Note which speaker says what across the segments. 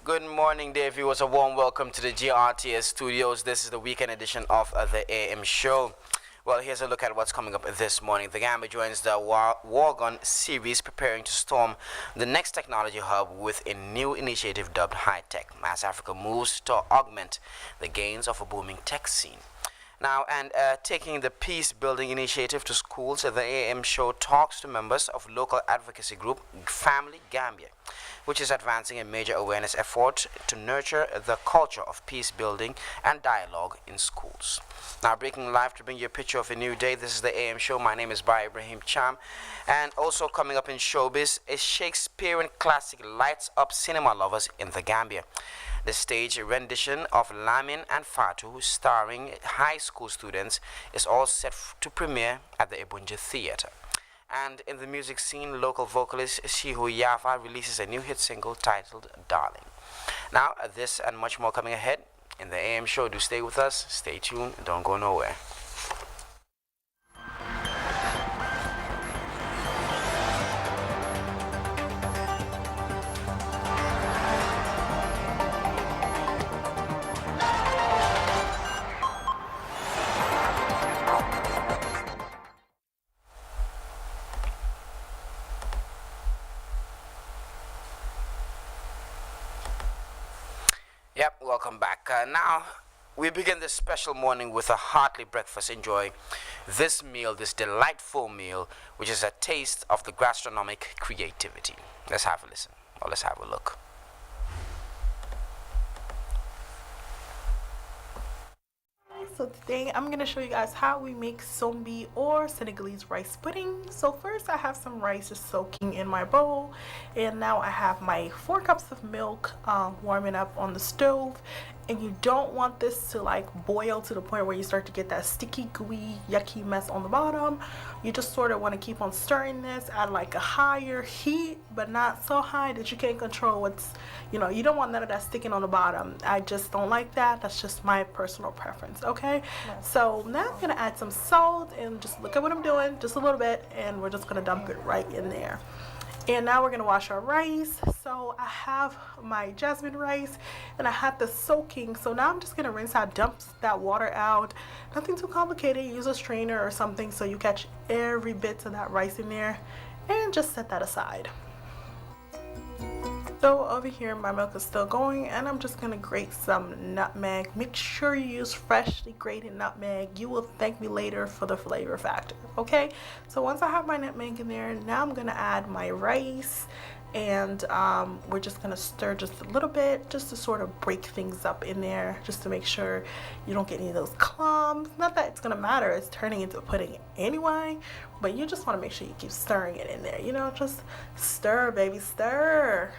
Speaker 1: Good morning, dear viewers. A warm welcome to the GRTS studios. This is the weekend edition of the AM show. Well, here's a look at what's coming up this morning. The Gambia joins the War series preparing to storm the next technology hub with a new initiative dubbed High Tech, as Africa moves to augment the gains of a booming tech scene. Now, taking the peace building initiative to schools, the AM show talks to members of local advocacy group Family Gambia, which is advancing a major awareness effort to nurture the culture of peace building and dialogue in schools. Now, breaking live to bring you a picture of a new day. This is the AM show. My name is Bai Ibrahim Cham. And also coming up in showbiz, a Shakespearean classic lights up cinema lovers in the Gambia. The stage rendition of Lamin and Fatu, starring high school students, is all set to premiere at the Ebunja Theatre. And in the music scene, local vocalist Shihu Yafa releases a new hit single titled Darling. Now, this and much more coming ahead in the AM show. Do stay with us, stay tuned, don't go nowhere. Yep, welcome back. Now, we begin this special morning with a hearty breakfast. Enjoy this meal, this delightful meal, which is a taste of the gastronomic creativity. Let's have a listen, or let's have a look.
Speaker 2: So today I'm going to show you guys how we make sombi or Senegalese rice pudding. So first I have some rice just soaking in my bowl, and now I have my 4 cups of milk warming up on the stove. And you don't want this to like boil to the point where you start to get that sticky, gooey, yucky mess on the bottom. You just sort of want to keep on stirring this at like a higher heat, but not so high that you can't control what's, you don't want none of that sticking on the bottom. I just don't like that. That's just my personal preference, okay? So now I'm going to add some salt and just look at what I'm doing, just a little bit, and we're just going to dump it right in there. And now we're going to wash our rice. So I have my jasmine rice and I had the soaking. So now I'm just going to rinse out, dump that water out. Nothing too complicated. Use a strainer or something so you catch every bit of that rice in there, and just set that aside. So over here my milk is still going, and I'm just going to grate some nutmeg. Make sure you use freshly grated nutmeg. You will thank me later for the flavor factor, okay? So once I have my nutmeg in there, now I'm going to add my rice, and we're just going to stir just a little bit just to sort of break things up in there, just to make sure you don't get any of those clumps. Not that it's going to matter, it's turning into pudding anyway, but you just want to make sure you keep stirring it in there, just stir, baby, stir.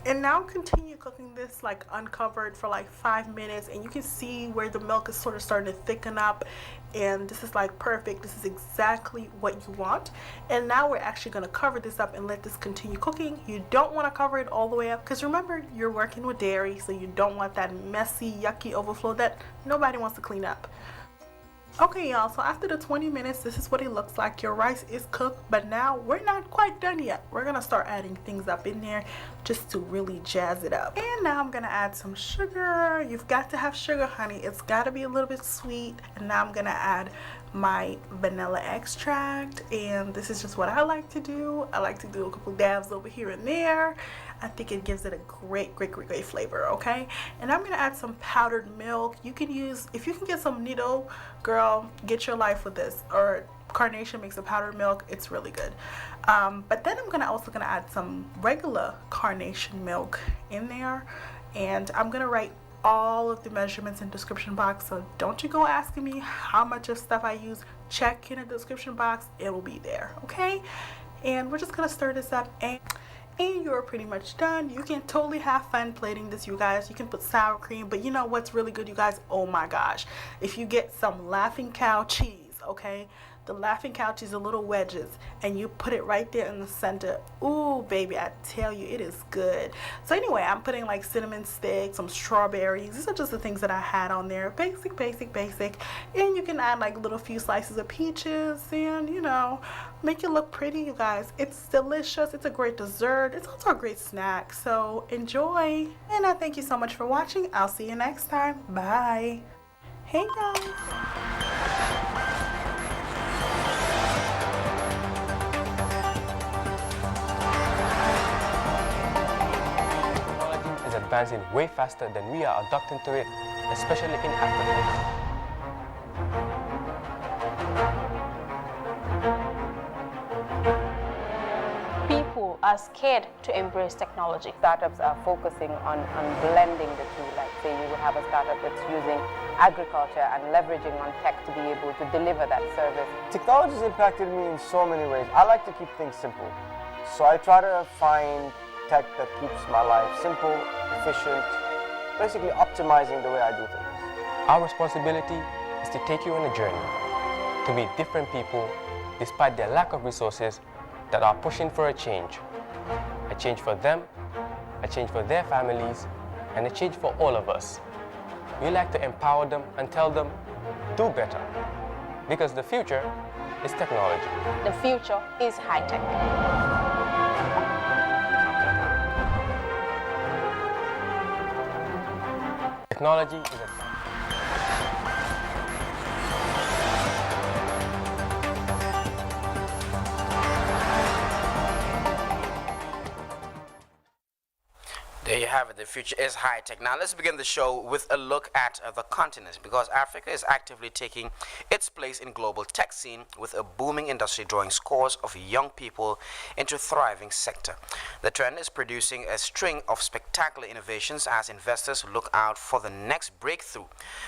Speaker 2: And now continue cooking this like uncovered for like 5 minutes, and you can see where the milk is sort of starting to thicken up, and this is like perfect. This is exactly what you want. And now we're actually going to cover this up and let this continue cooking. You don't want to cover it all the way up, because remember, you're working with dairy, so you don't want that messy, yucky overflow that nobody wants to clean up. Okay, y'all, so after the 20 minutes, this is what it looks like. Your rice is cooked, but now we're not quite done yet. We're gonna start adding things up in there just to really jazz it up. And now I'm gonna add some sugar. You've got to have sugar, honey. It's gotta be a little bit sweet. And now I'm gonna add my vanilla extract, and this is just what I like to do. I like to do a couple dabs over here and there. I think it gives it a great flavor, okay? And I'm gonna add some powdered milk. You can use, if you can get some Nido, girl, get your life with this. Or Carnation makes a powdered milk, it's really good. But then I'm also gonna add some regular Carnation milk in there, and I'm gonna write all of the measurements in the description box, so don't you go asking me how much of stuff I use. Check in the description box, it will be there, okay? And we're just gonna stir this up, and you're pretty much done. You can totally have fun plating this, you guys. You can put sour cream, but you know what's really good, you guys? Oh my gosh, if you get some Laughing Cow cheese, okay? the laughing couch is the little wedges, and you put it right there in the center. Ooh, baby, I tell you, it is good. So anyway, I'm putting like cinnamon sticks, some strawberries. These are just the things that I had on there. Basic, basic, basic. And you can add like little few slices of peaches and, you know, make it look pretty, you guys. It's delicious. It's a great dessert. It's also a great snack. So enjoy. And I thank you so much for watching. I'll see you next time. Bye. Hey guys.
Speaker 3: Technology is advancing way faster than we are adapting to it, especially in Africa.
Speaker 4: People are scared to embrace technology.
Speaker 5: Startups are focusing on blending the two. Like say you will have a startup that's using agriculture and leveraging on tech to be able to deliver that service.
Speaker 6: Technology has impacted me in so many ways. I like to keep things simple. So I try to find tech that keeps my life simple, efficient, basically optimizing the way I do things.
Speaker 3: Our responsibility is to take you on a journey to meet different people despite their lack of resources that are pushing for a change for them, a change for their families, and a change for all of us. We like to empower them and tell them, do better, because the future is technology.
Speaker 4: The future is high-tech.
Speaker 3: Technology is a
Speaker 1: There you have it. The future is high tech. Now let's begin the show with a look at the continent, because Africa is actively taking its place in global tech scene with a booming industry drawing scores of young people into a thriving sector. The trend is producing a string of spectacular innovations as investors look out for the next breakthrough.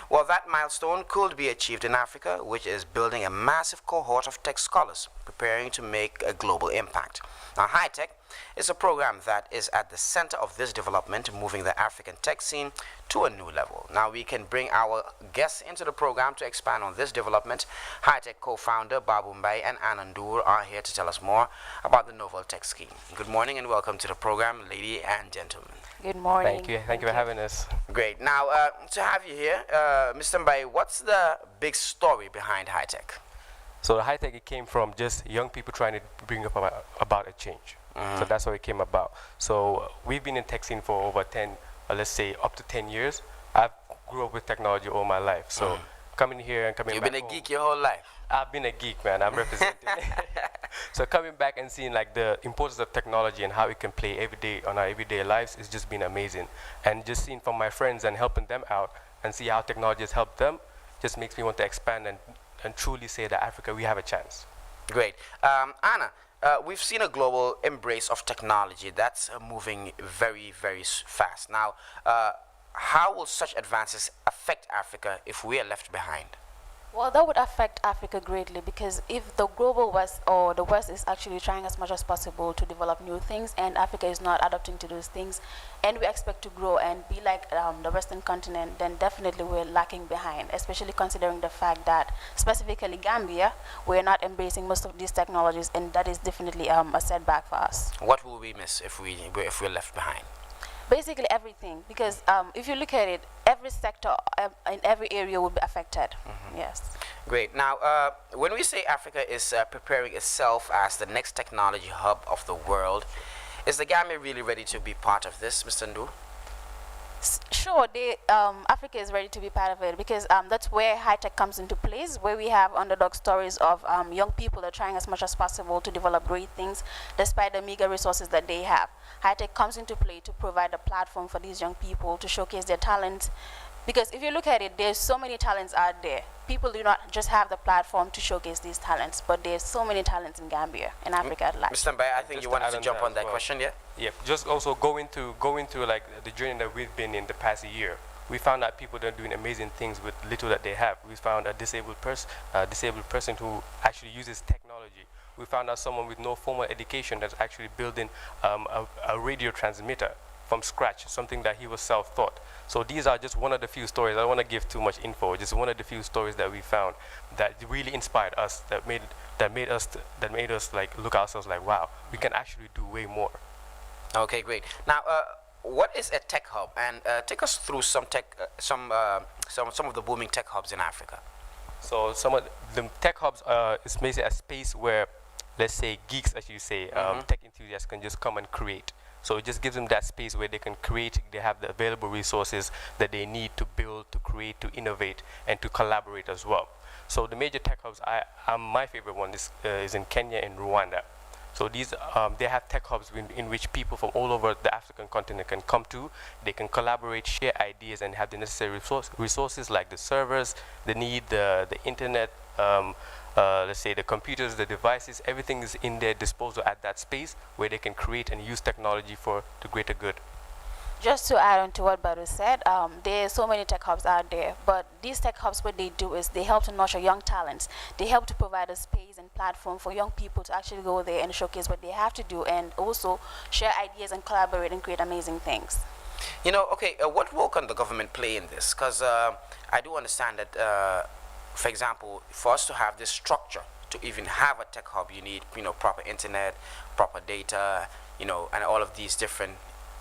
Speaker 1: Well, that milestone could be achieved in Africa, which is building a massive cohort of tech scholars preparing to make a global impact. Now, high tech is a program that is at the center of this development, moving the African tech scene to a new level. Now we can bring our guests into the program to expand on this development. High Tech co-founder Babu Mbai and Anandur are here to tell us more about the novel tech scheme. Good morning and welcome to the program, ladies and gentlemen.
Speaker 5: Good morning.
Speaker 3: Thank you for having us.
Speaker 1: Great. Now to have you here, Mr. Mbai, what's the big story behind High Tech?
Speaker 3: So the high tech, it came from just young people trying to bring up about a change. So that's how it came about. So we've been in tech scene for over 10, let's say up to 10 years. I've grew up with technology all my life. So coming here and coming back
Speaker 1: You've been a geek your whole life.
Speaker 3: I've been a geek, man. I'm representing. So coming back and seeing like the importance of technology and how it can play every day on our everyday lives has just been amazing. And just seeing from my friends and helping them out and see how technology has helped them just makes me want to expand and truly say that Africa, we have a chance.
Speaker 1: Great. Anna, we've seen a global embrace of technology that's moving very, very fast. Now, how will such advances affect Africa if we are left behind?
Speaker 4: Well, that would affect Africa greatly, because if the global West or the West is actually trying as much as possible to develop new things and Africa is not adapting to those things, and we expect to grow and be like the Western continent, then definitely we're lacking behind, especially considering the fact that specifically Gambia, we're not embracing most of these technologies, and that is definitely a setback for us.
Speaker 1: What will we miss if we're left behind?
Speaker 4: Basically everything, because if you look at it, every sector in every area will be affected. Yes.
Speaker 1: Great. Now, when we say Africa is preparing itself as the next technology hub of the world, is the Gambia really ready to be part of this, Mr. Ndu?
Speaker 4: Sure, Africa is ready to be part of it, because that's where high tech comes into place, where we have underdog stories of young people that are trying as much as possible to develop great things despite the meager resources that they have. High tech comes into play to provide a platform for these young people to showcase their talents, because if you look at it, there's so many talents out there. People do not just have the platform to showcase these talents, but there's so many talents in Gambia and Africa at large.
Speaker 1: Mr. Mbai, I think you wanted to jump on that question, yeah?
Speaker 3: Yeah, just also going through like the journey that we've been in the past year. We found out people that are doing amazing things with little that they have. We found a disabled person who actually uses technology. We found out someone with no formal education that's actually building a radio transmitter from scratch, something that he was self-taught. So these are just one of the few stories. I don't want to give too much info. Just one of the few stories that we found that really inspired us, that made us like look ourselves like, wow, we can actually do way more.
Speaker 1: Okay, great. Now, what is a tech hub? And take us through some some of the booming tech hubs in Africa.
Speaker 3: So some of the tech hubs is basically a space where, let's say, geeks, as you say, tech enthusiasts can just come and create. So it just gives them that space where they can create. They have the available resources that they need to build, to create, to innovate, and to collaborate as well. So the major tech hubs, my favorite one is in Kenya and Rwanda. So these, they have tech hubs in which people from all over the African continent can come to. They can collaborate, share ideas, and have the necessary resources like the servers, the internet, let's say the computers, the devices, everything is in their disposal at that space where they can create and use technology for the greater good.
Speaker 4: Just to add on to what Baru said, there are so many tech hubs out there, but these tech hubs, what they do is they help to nurture young talents. They help to provide a space and platform for young people to actually go there and showcase what they have to do, and also share ideas and collaborate and create amazing things.
Speaker 1: You know, okay, what role can the government play in this? Because I do understand that, for example, for us to have this structure, to even have a tech hub, you need, proper internet, proper data, and all of these different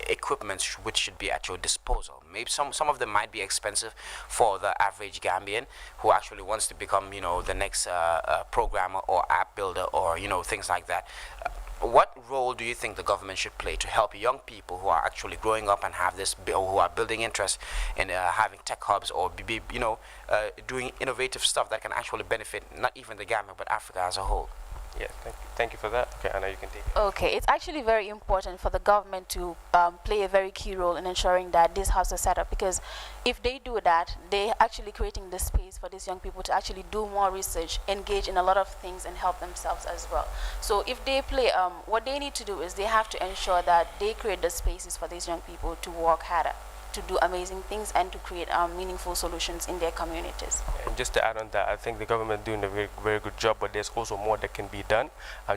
Speaker 1: equipment which should be at your disposal. Maybe some of them might be expensive for the average Gambian who actually wants to become the next programmer or app builder or things like that. What role do you think the government should play to help young people who are actually growing up and have this, or who are building interest in having tech hubs or doing innovative stuff that can actually benefit not even the Gambia but Africa as a whole?
Speaker 3: Yeah, thank you for that. Okay, Anna, you can take it.
Speaker 4: Okay, it's actually very important for the government to play a very key role in ensuring that this house is set up, because if they do that, they're actually creating the space for these young people to actually do more research, engage in a lot of things, and help themselves as well. So if they play, what they need to do is they have to ensure that they create the spaces for these young people to work harder, to do amazing things, and to create meaningful solutions in their communities.
Speaker 3: And just to add on that, I think the government doing a very, very good job, but there's also more that can be done.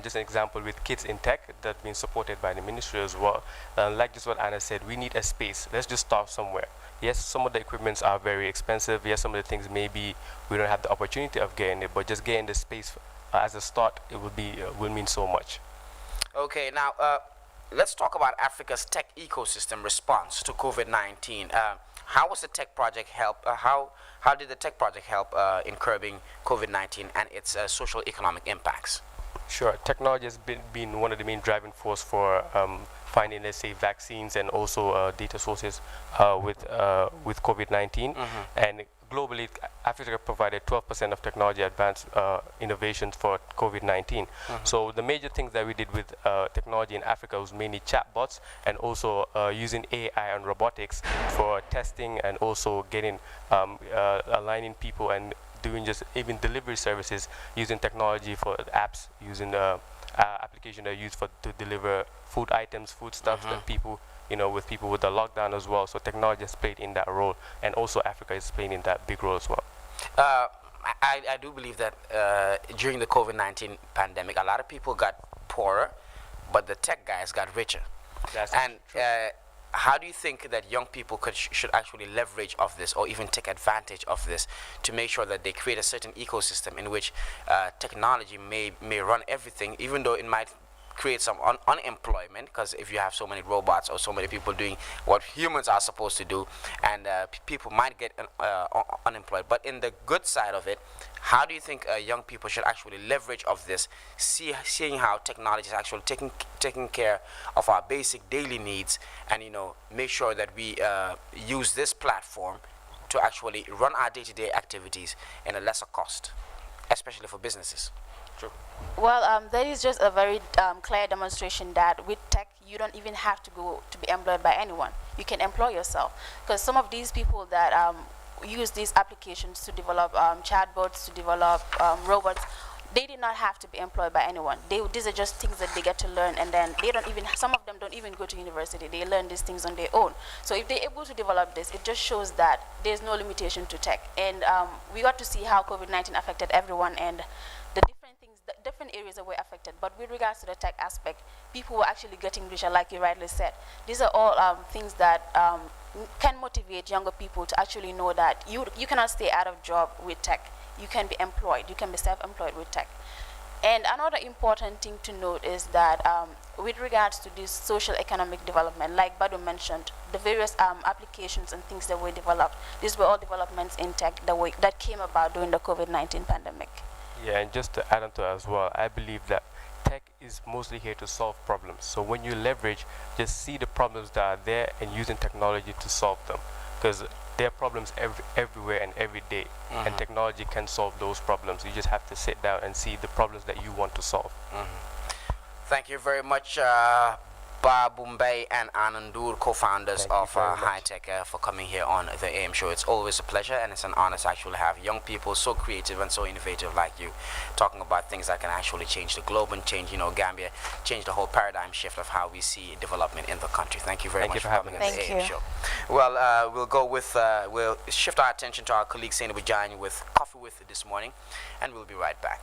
Speaker 3: Just an example with Kids in Tech that's been supported by the ministry as well. Like just what Anna said, we need a space. Let's just start somewhere. Yes, some of the equipments are very expensive. Yes, some of the things maybe we don't have the opportunity of getting it, but just getting the space as a start, it will mean so much.
Speaker 1: Okay, now let's talk about Africa's tech ecosystem response to COVID-19. How was the tech project help? How did the tech project help in curbing COVID-19 and its social economic impacts?
Speaker 3: Sure, technology has been one of the main driving force for finding, let's say, vaccines and also data sources with COVID-19. And globally, Africa provided 12% of technology advanced innovations for COVID-19. So the major things that we did with technology in Africa was mainly chatbots and also using AI and robotics for testing and also getting aligning people and doing just even delivery services using technology for apps, using application that are used to deliver food items, foodstuffs that people, with people with the lockdown as well. So technology has played in that role, and also Africa is playing in that big role as well.
Speaker 1: I do believe that during the COVID-19 pandemic, a lot of people got poorer, but the tech guys got richer.
Speaker 3: That's true.
Speaker 1: How do you think that young people should actually leverage of this, or even take advantage of this, to make sure that they create a certain ecosystem in which technology may run everything, even though it might create some unemployment, because if you have so many robots or so many people doing what humans are supposed to do, and people might get unemployed. But in the good side of it, how do you think young people should actually leverage of this, seeing how technology is actually taking care of our basic daily needs, and make sure that we use this platform to actually run our day-to-day activities in a lesser cost, especially for businesses?
Speaker 3: True.
Speaker 4: Well, that is just a very clear demonstration that with tech, you don't even have to go to be employed by anyone. You can employ yourself, because some of these people that use these applications to develop chatbots, to develop robots, they did not have to be employed by anyone. These are just things that they get to learn, and then some of them don't even go to university. They learn these things on their own. So if they're able to develop this, it just shows that there's no limitation to tech. And we got to see how COVID-19 affected everyone, and the different areas that were affected, but with regards to the tech aspect, people were actually getting richer, like you rightly said. These are all things that can motivate younger people to actually know that you cannot stay out of job with tech. You can be employed, you can be self-employed with tech. And another important thing to note is that with regards to this social economic development, like Badu mentioned, the various applications and things that were developed, these were all developments in tech that came about during the COVID-19 pandemic.
Speaker 3: Yeah, and just to add on to that as well, I believe that tech is mostly here to solve problems. So when you leverage, just see the problems that are there and using technology to solve them. Because there are problems everywhere and every day, and technology can solve those problems. You just have to sit down and see the problems that you want to solve.
Speaker 1: Thank you very much, Ba Bombay and Anandur, co-founders of High Tech, for coming here on the AM show. It's always a pleasure and it's an honor to actually have young people so creative and so innovative like you talking about things that can actually change the globe and change, Gambia, change the whole paradigm shift of how we see development in the country. Thank you very much for coming on the AM show. Well, we'll shift our attention to our colleague Saini Bujani with Coffee With this morning, and we'll be right back.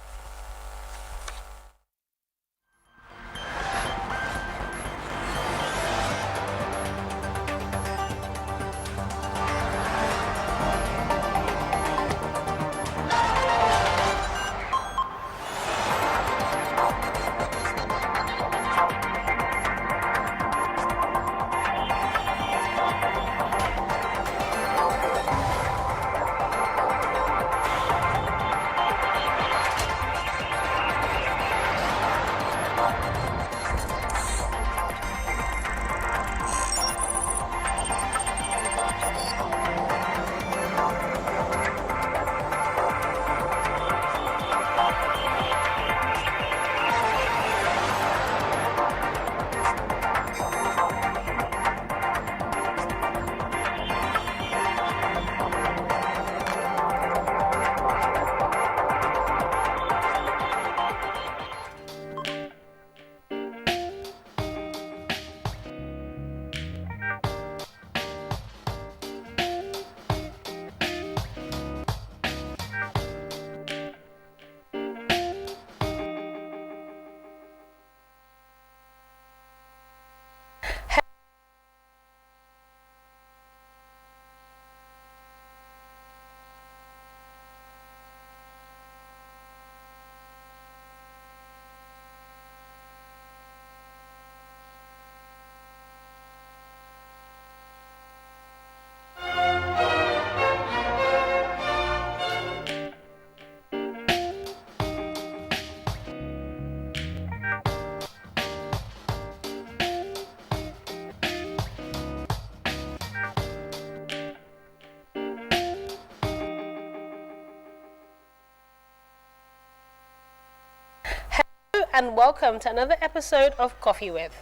Speaker 7: And welcome to another episode of Coffee With.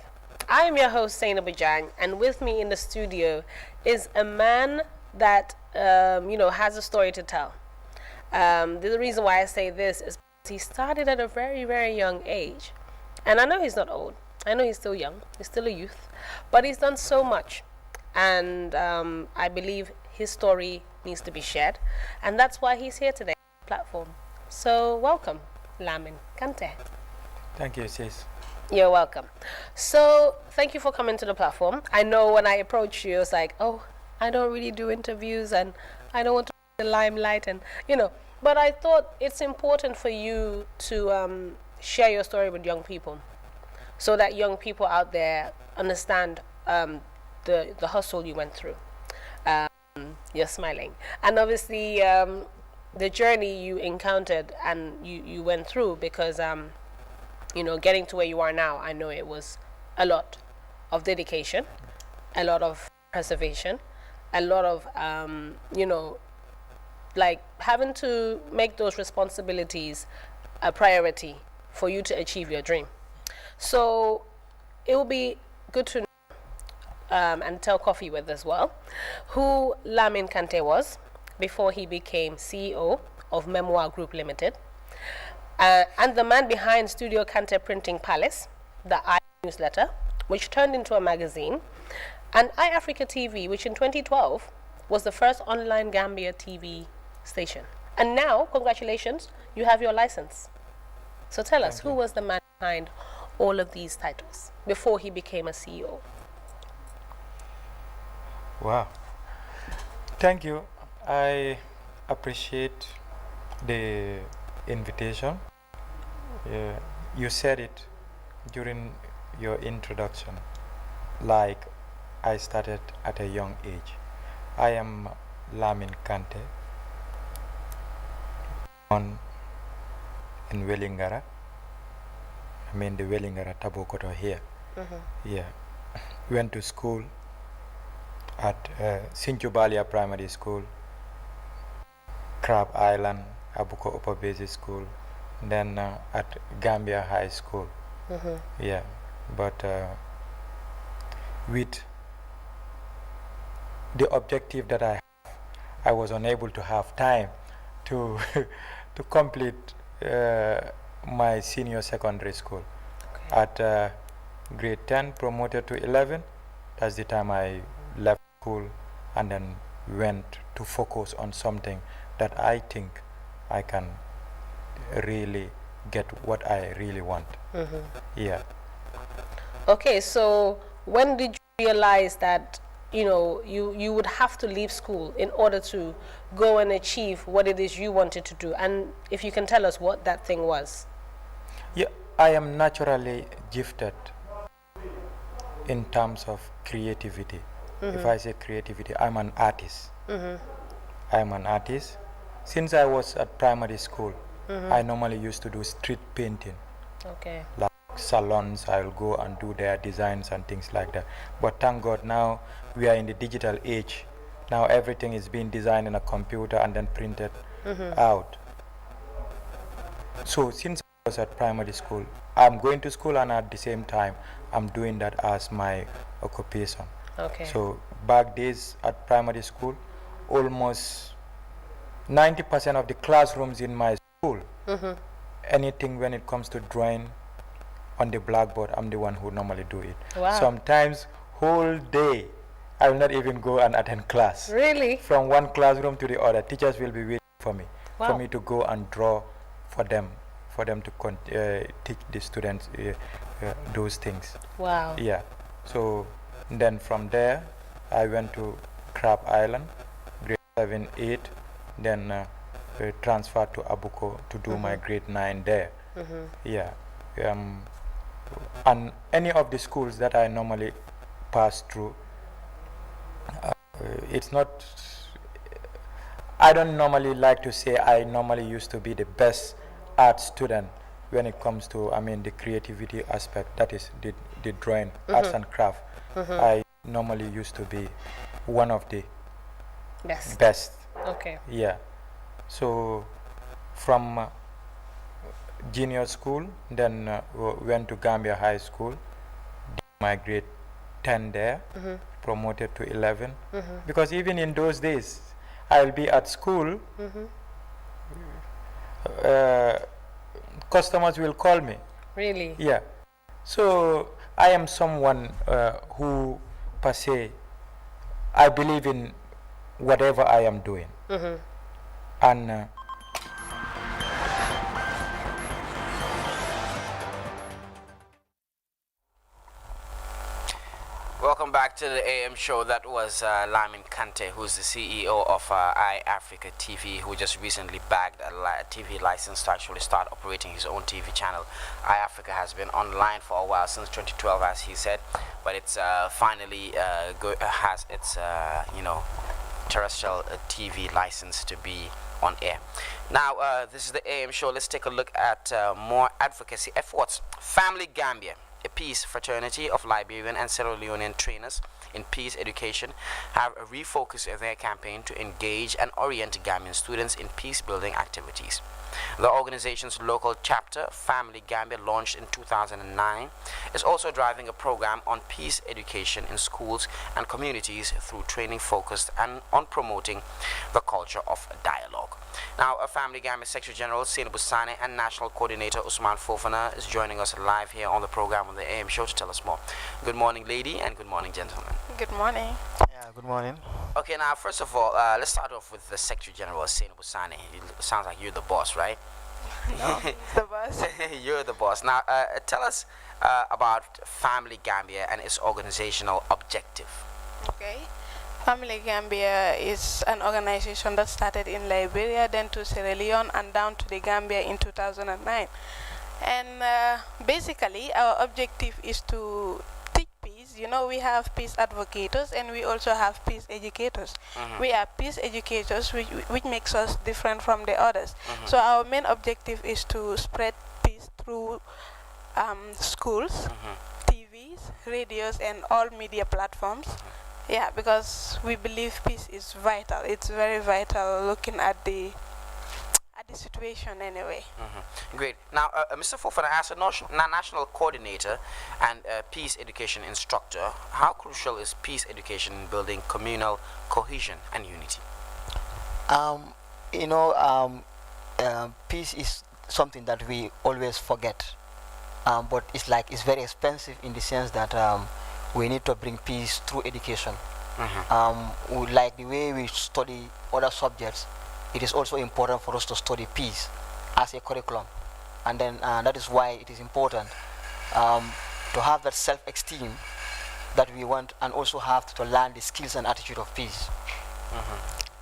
Speaker 7: I am your host, Saina Bajang, and with me in the studio is a man that, has a story to tell. The reason why I say this is because he started at a very, very young age. And I know he's not old. I know he's still young. He's still a youth. But he's done so much. And I believe his story needs to be shared. And that's why he's here today on the platform. So welcome, Lamin Kante.
Speaker 8: Thank you, sis.
Speaker 7: You're welcome. So thank you for coming to the platform. I know when I approached you, it was like, oh, I don't really do interviews and I don't want to be in the limelight and, But I thought it's important for you to share your story with young people so that young people out there understand the hustle you went through. You're smiling. And obviously the journey you encountered and you went through because... getting to where you are now, I know it was a lot of dedication, a lot of preservation, a lot of, having to make those responsibilities a priority for you to achieve your dream. So it will be good to know, and tell Coffee With as well, who Lamin Kante was before he became CEO of Memoir Group Limited. And the man behind Studio Kante Printing Palace, the iNewsletter, which turned into a magazine, and iAfrica TV, which in 2012 was the first online Gambia TV station. And now, congratulations, you have your license. So tell us, who was the man behind all of these titles before he became a CEO?
Speaker 8: Wow. Thank you. I appreciate the invitation. You said it during your introduction, like I started at a young age. I am Lamin Kante, born in Wellingara. I mean the Wellingara Tabokoto here. Yeah. Went to school at Sinchubalia Primary School, Crab Island, Abuko Upper Basic School, then at Gambia High School. Yeah, but with the objective that I was unable to have time to to complete my senior secondary school. At grade 10, promoted to 11, that's the time I left school and then went to focus on something that I think I can really get what I really want. Yeah.
Speaker 7: Okay, so when did you realize that you would have to leave school in order to go and achieve what it is you wanted to do? And if you can tell us what that thing was.
Speaker 8: Yeah, I am naturally gifted in terms of creativity. If I say creativity, I'm an artist. I'm an artist. Since I was at primary school, I normally used to do street painting.
Speaker 7: Okay.
Speaker 8: Like salons, I'll go and do their designs and things like that. But thank God now we are in the digital age. Now everything is being designed in a computer and then printed out. So since I was at primary school, I'm going to school and at the same time I'm doing that as my occupation.
Speaker 7: Okay.
Speaker 8: So back days at primary school, almost 90% of the classrooms in my school, anything when it comes to drawing on the blackboard, I'm the one who normally do it.
Speaker 7: Wow.
Speaker 8: Sometimes whole day I will not even go and attend class.
Speaker 7: Really?
Speaker 8: From one classroom to the other, teachers will be waiting for me,
Speaker 7: Wow.
Speaker 8: for me to go and draw for them to teach the students those things.
Speaker 7: Wow.
Speaker 8: Yeah. So then from there, I went to Crab Island, grade 7, 8, then transferred to Abuko to do my grade 9 there. Yeah. And any of the schools that I normally pass through, it's not, I don't normally like to say I normally used to be the best art student when it comes to, the creativity aspect, that is the drawing, arts and craft. I normally used to be one of the best.
Speaker 7: Okay.
Speaker 8: Yeah. So from junior school, then went to Gambia High School, did my grade 10 there, promoted to 11. Because even in those days, I'll be at school, customers will call me.
Speaker 7: Really?
Speaker 8: Yeah. So I am someone who, per se, I believe in whatever I am doing. And
Speaker 1: Welcome back to the AM show. That was Lamin Kante, who's the CEO of iAfrica TV, who just recently bagged a TV license to actually start operating his own TV channel. iAfrica has been online for a while, since 2012, as he said, but it's finally has its terrestrial TV license to be on air. Now, this is the AM show. Let's take a look at more advocacy efforts. Family Gambia, a peace fraternity of Liberian and Sierra Leonean trainers in peace education, have refocused their campaign to engage and orient Gambian students in peace-building activities. The organization's local chapter, Family Gambia, launched in 2009, is also driving a program on peace education in schools and communities through training focused on promoting the culture of dialogue. Now, a Family Gambia Secretary General, Senabu Sane, and National Coordinator, Usman Fofana, is joining us live here on the program on the AM show to tell us more. Good morning, lady, and good morning, gentlemen.
Speaker 9: Good morning.
Speaker 6: Yeah, good morning.
Speaker 1: Okay, now, first of all, let's start off with the Secretary General, Senabu Sane. It sounds like you're the boss, right?
Speaker 4: No, he's the boss.
Speaker 1: You're the boss. Now, tell us about Family Gambia and its organizational objective.
Speaker 2: Okay. Family Gambia is an organization that started in Liberia, then to Sierra Leone, and down to the Gambia in 2009. And basically, our objective is to teach peace. You know, we have peace advocates and we also have peace educators. We are peace educators, which makes us different from the others. So our main objective is to spread peace through schools, TVs, radios, and all media platforms. Yeah, because we believe peace is vital. It's very vital looking at the situation anyway.
Speaker 1: Great. Now, Mr. Fofana, as a national coordinator and peace education instructor, how crucial is peace education in building communal cohesion and unity?
Speaker 9: Peace is something that we always forget, but it's very expensive in the sense that we need to bring peace through education. Like the way we study other subjects, it is also important for us to study peace as a curriculum, and then that is why it is important to have that self-esteem that we want, and also have to learn the skills and attitude of peace.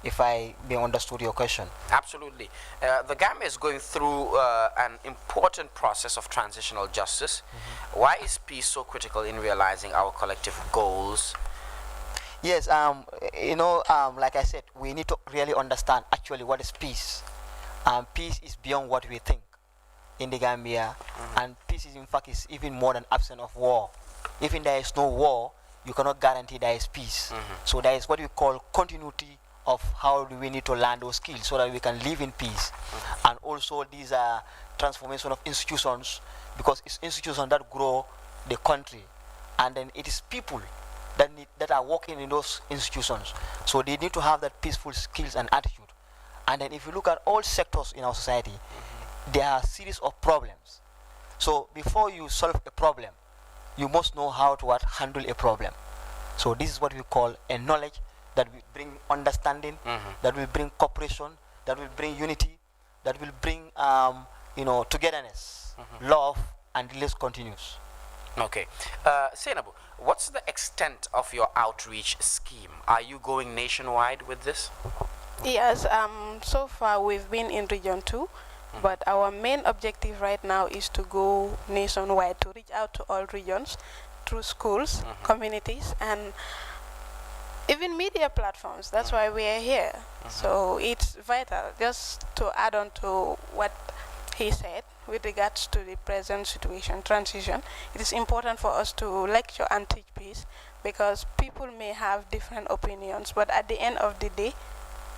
Speaker 9: If I may understood your question.
Speaker 1: Absolutely. The Gambia is going through an important process of transitional justice. Why is peace so critical in realizing our collective goals?
Speaker 9: Yes, like I said, we need to really understand actually what is peace. Peace is beyond what we think in the Gambia, and peace is in fact is even more than absence of war. Even there is no war, you cannot guarantee there is peace. So there is what we call continuity of how do we need to learn those skills so that we can live in peace. And also these are transformation of institutions, because it's institutions that grow the country, and then it is people that are working in those institutions. So they need to have that peaceful skills and attitude. And then if you look at all sectors in our society, there are a series of problems. So before you solve a problem, you must know how to handle a problem. So this is what we call a knowledge that will bring understanding, that will bring cooperation, that will bring unity, that will bring togetherness, love, and the list continues.
Speaker 1: Okay. Senabu, what's the extent of your outreach scheme? Are you going nationwide with this?
Speaker 2: Yes, so far we've been in Region 2, but our main objective right now is to go nationwide, to reach out to all regions through schools, communities, and even media platforms. That's why we are here. So it's vital. Just to add on to what he said with regards to the present situation, transition, it is important for us to lecture and teach peace, because people may have different opinions, but at the end of the day,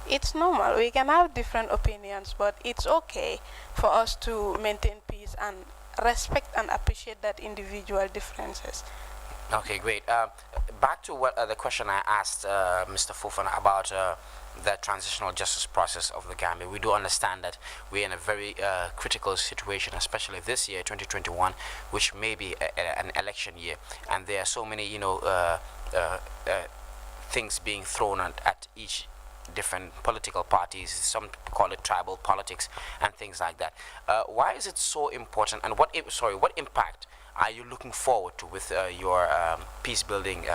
Speaker 2: it's normal. We can have different opinions, but it's okay for us to maintain peace and respect and appreciate that individual differences.
Speaker 1: Okay, great. Back to what the question I asked Mr. Fofana about the transitional justice process of the Gambia. We do understand that we're in a very critical situation, especially this year, 2021, which may be an election year, and there are so many, things being thrown at each different political parties. Some call it tribal politics and things like that. Why is it so important, and what impact are you looking forward to with your peace building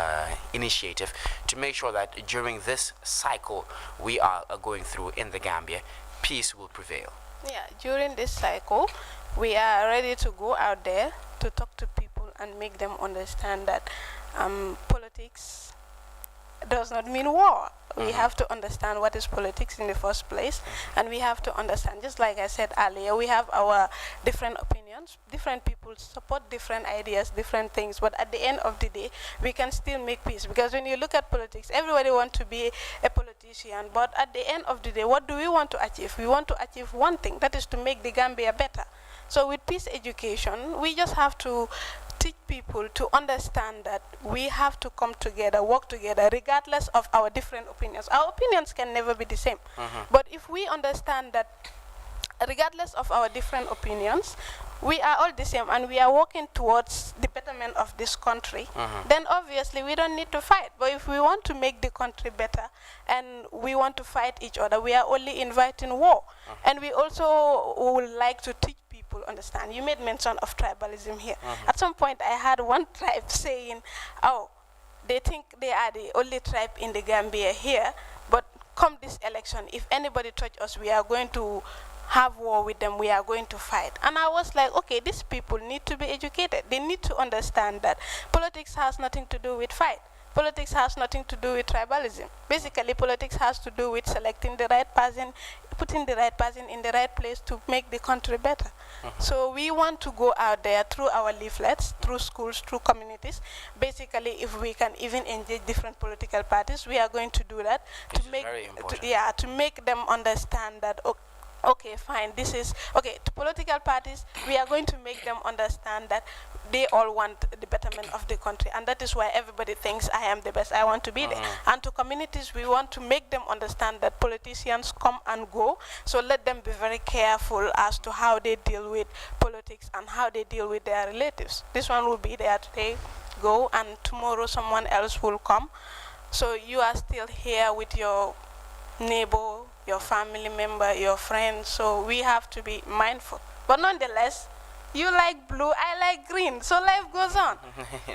Speaker 1: initiative to make sure that during this cycle we are going through in the Gambia, peace will prevail?
Speaker 2: Yeah, during this cycle, we are ready to go out there to talk to people and make them understand that politics does not mean war. We have to understand what is politics in the first place, and we have to understand, just like I said earlier, we have our different opinions, different people support different ideas, different things, but at the end of the day, we can still make peace. Because when you look at politics, everybody wants to be a politician, but at the end of the day, what do we want to achieve? We want to achieve one thing, that is to make the Gambia better. So with peace education, we just have to teach people to understand that we have to come together, work together, regardless of our different opinions. Our opinions can never be the same. But if we understand that regardless of our different opinions, we are all the same and we are working towards the betterment of this country, then obviously we don't need to fight. But if we want to make the country better and we want to fight each other, we are only inviting war. And we also would like to teach people, understand. You made mention of tribalism here. At some point I had one tribe saying, oh, they think they are the only tribe in the Gambia here, but come this election, if anybody touch us, we are going to have war with them, we are going to fight. And I was like, okay, these people need to be educated. They need to understand that politics has nothing to do with fight. Politics has nothing to do with tribalism. Basically, politics has to do with selecting the right person, putting the right person in the right place to make the country better. So we want to go out there through our leaflets, through schools, through communities. Basically, if we can even engage different political parties, we are going to do that to make, to make them understand that, okay, fine, this is, okay, to political parties, we are going to make them understand that they all want the betterment of the country, and that is why everybody thinks I am the best, I want to be there. And to communities, we want to make them understand that politicians come and go, so let them be very careful as to how they deal with politics and how they deal with their relatives. This one will be there today, go, and tomorrow someone else will come. So you are still here with your neighbor, your family member, your friends, so we have to be mindful. But nonetheless, you like blue, I like green, so life goes on.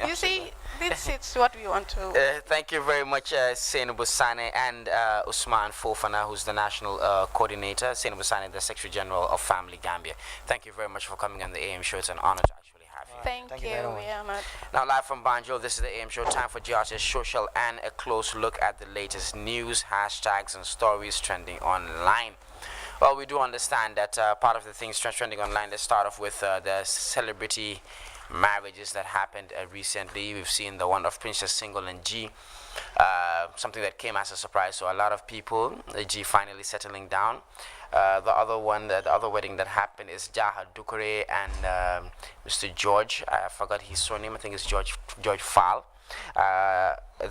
Speaker 2: You see, this is what we want to.
Speaker 1: Thank you very much, Seynabou Sane and Usman Fofana, who's the national coordinator, Seynabou Sane, the Secretary General of Family Gambia. Thank you very much for coming on the AM show. It's an honor to actually have you.
Speaker 2: Thank you very much.
Speaker 1: Now, live from Banjul, this is the AM show. Time for GRTS Social and a close look at the latest news, hashtags, and stories trending online. Well, we do understand that part of the things trending online, let's start off with the celebrity marriages that happened recently. We've seen the one of Princess Single and G, something that came as a surprise to a lot of people, G finally settling down. The other wedding that happened is Jaha Dukure and Mr. George. I forgot his surname. I think it's George Fall.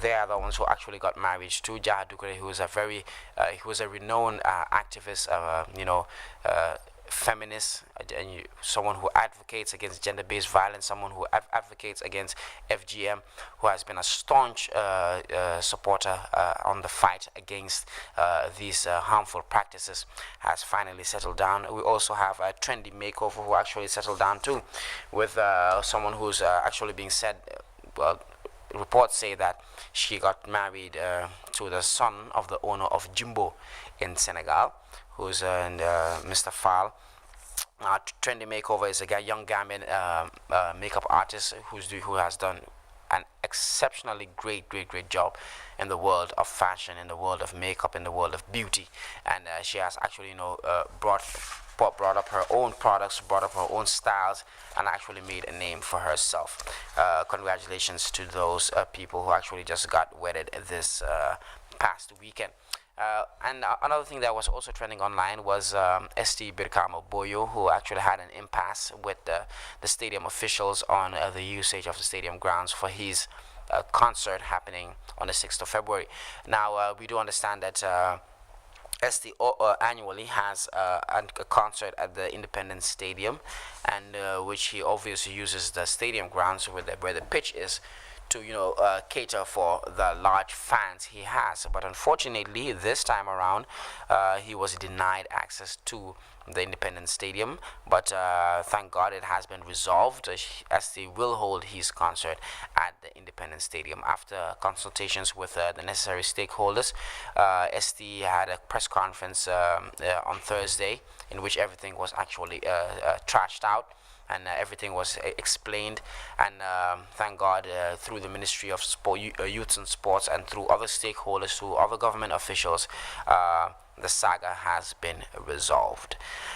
Speaker 1: They are the ones who actually got married to Jaha Dukure, who is a renowned activist, feminist, someone who advocates against gender-based violence, someone who advocates against FGM, who has been a staunch supporter on the fight against these harmful practices, has finally settled down. We also have a trendy makeover who actually settled down too, with someone who's actually being said, reports say that she got married to the son of the owner of Jimbo in Senegal, who's Mr. Fall. Trendy Makeover is a young Gambian makeup artist who has done an exceptionally great job in the world of fashion, in the world of makeup, in the world of beauty, and she has actually brought up her own products, brought up her own styles, and actually made a name for herself. Congratulations to those people who actually just got wedded this past weekend. And another thing that was also trending online was ST Birkama Boyo, who actually had an impasse with the stadium officials on the usage of the stadium grounds for his concert happening on the 6th of February. Now, we do understand that ST annually has a concert at the Independence Stadium, and which he obviously uses the stadium grounds where the pitch is to cater for the large fans he has. But unfortunately, this time around, he was denied access to the Independence Stadium. But thank God it has been resolved, as he will hold his concert at the Independence Stadium. After consultations with the necessary stakeholders, ST had a press conference on Thursday in which everything was actually trashed out, and everything was explained, and thank God through the Ministry of Youth and Sports and through other stakeholders, through other government officials, the saga has been resolved.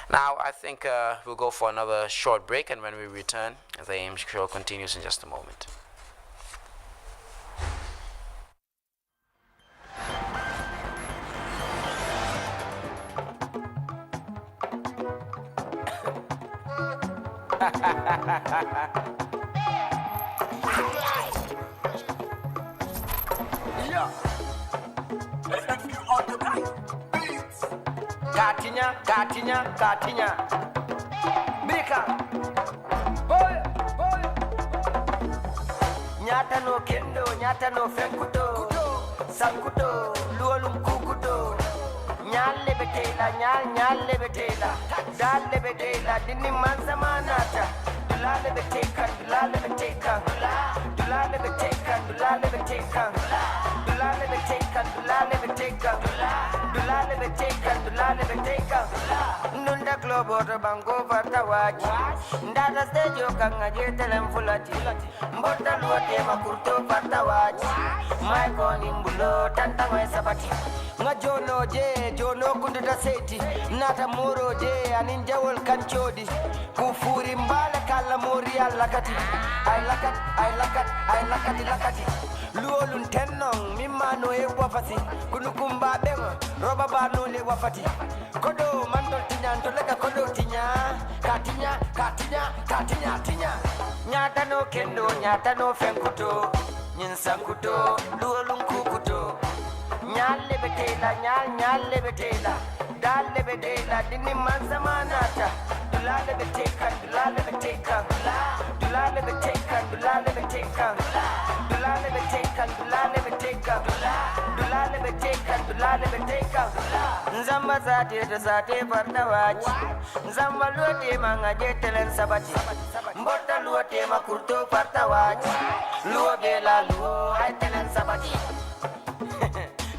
Speaker 1: Now I think we'll go for another short break, and when we return, the AIM show continues in just a moment.
Speaker 10: Gatinya, Bika. nyata no kendo nyata no fenkuto sankuto luolum kukuto nyalle betela nyalle betela dalle betela dinni manzamanata dulale beteka dulale beteka dulale beteka dulale beteka dulale beteka dulale beteka dulale beteka dulale beteka nunda globo to bango vartawaji ndada stejo kanga jetelen fulati mbota luote makurto vartawaji maiko nimbulo tantangwe sabati nga jono kundata seti nata moro je anin jawol kanchodi kufuri mbala kala mori alakati ay lakati luolun tennong mimano e wafati kunukumba bengo roba bano le wafati kodo mandol tinyan to lega kodo tinya nyata no kendo nyata no fenkuto nyinsankuto luolun kukuto nyalle betela dalle betela dinni manzamanata dulale beteka dulale beteka dulale beteka dulale beteka dulale beteka dulale beteka dulale beteka dulale beteka nzamba zate vartawaji nzamba luote mangaje telen sabati mbota luote makurto vartawaji luo bela luo ay telen sabati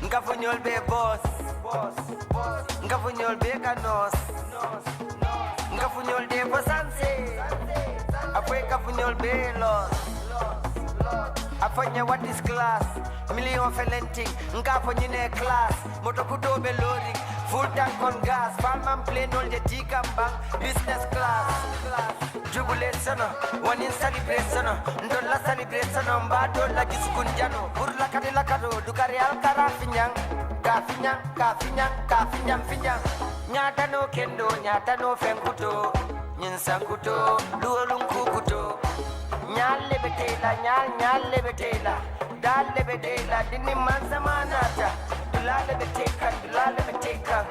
Speaker 10: Ngafunyol be boss Ngafunyol be kanos Ngafunyol de bosanse Afwe kafunyol be los Afanya what is class Million felenting Ngafanyine class Motokuto be loading Full tank on gas Farman plane all the T-Cambang Business class Jubilation One in celebration Ndola celebration Mbado la gisukunjano Burla kadela kado Dukari alkara finyang Kafinyang Nyata no kendo Nyata no fenkuto Nyinsankuto Luolung kukuto Nyalle betela Dalle betela Dini manzamanata Dulale beteka Dulale beteka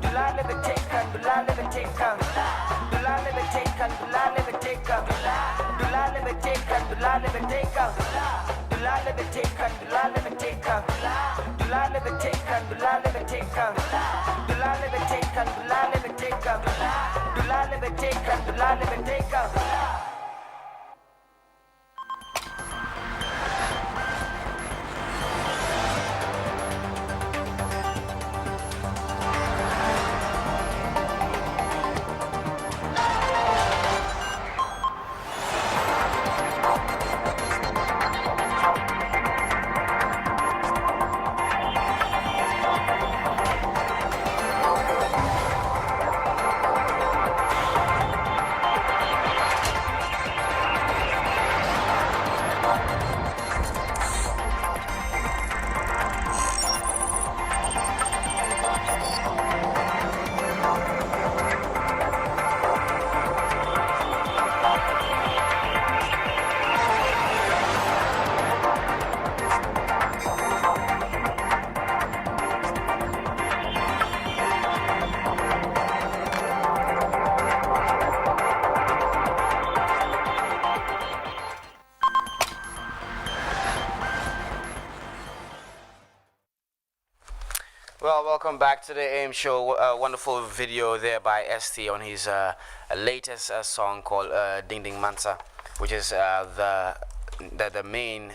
Speaker 10: Dulale beteka Dulale beteka Dulale beteka Dulale beteka Dulale beteka Dulale beteka Dulale beteka Dulale beteka Dulale beteka Dulale beteka Dulale beteka Dulale beteka Dulale beteka Dulale beteka
Speaker 1: Well, welcome back to the AM show. A wonderful video there by ST on his latest song called Ding Ding Mansa, which is the main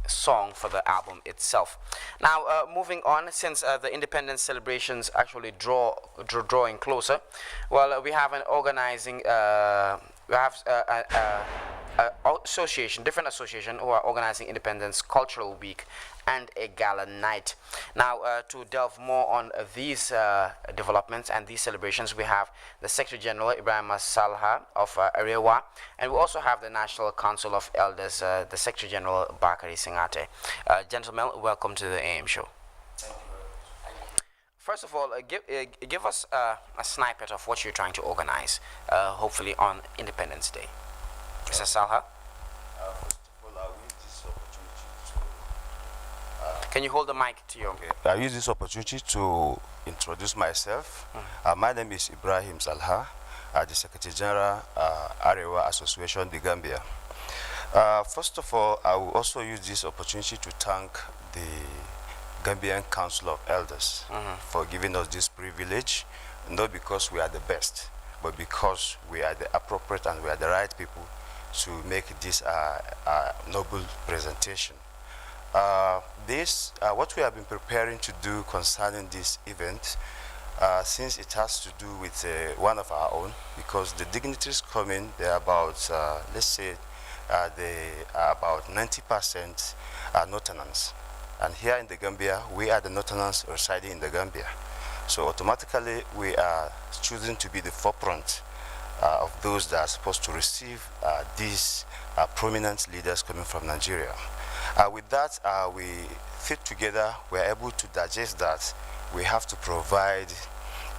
Speaker 1: song for the album itself. Now, moving on, since the independence celebrations actually drawing closer, well, we have an organizing, we have different association who are organizing Independence Cultural Week and a gala night. Now, to delve more on these developments and these celebrations, we have the Secretary General Ibrahim Salha of Arewa, and we also have the National Council of Elders, the Secretary General Bakari Singate. Gentlemen, welcome to the AM show. First of all, give us a snippet of what you're trying to organize, hopefully on Independence Day. Mr. Salha? Can you hold the mic to you?
Speaker 11: Okay. I use this opportunity to introduce myself. My name is Ibrahim Salha, the Secretary General, Arewa Association, the Gambia. First of all, I will also use this opportunity to thank the Gambian Council of Elders for giving us this privilege, not because we are the best, but because we are the appropriate and we are the right people to make this noble presentation. What we have been preparing to do concerning this event, since it has to do with one of our own, because the dignitaries coming, they're about, let's say, they are about 90% Northerners. And here in the Gambia, we are the Northerners residing in the Gambia. So automatically, we are choosing to be the forefront of those that are supposed to receive these prominent leaders coming from Nigeria. With that, we fit together, we're able to digest that we have to provide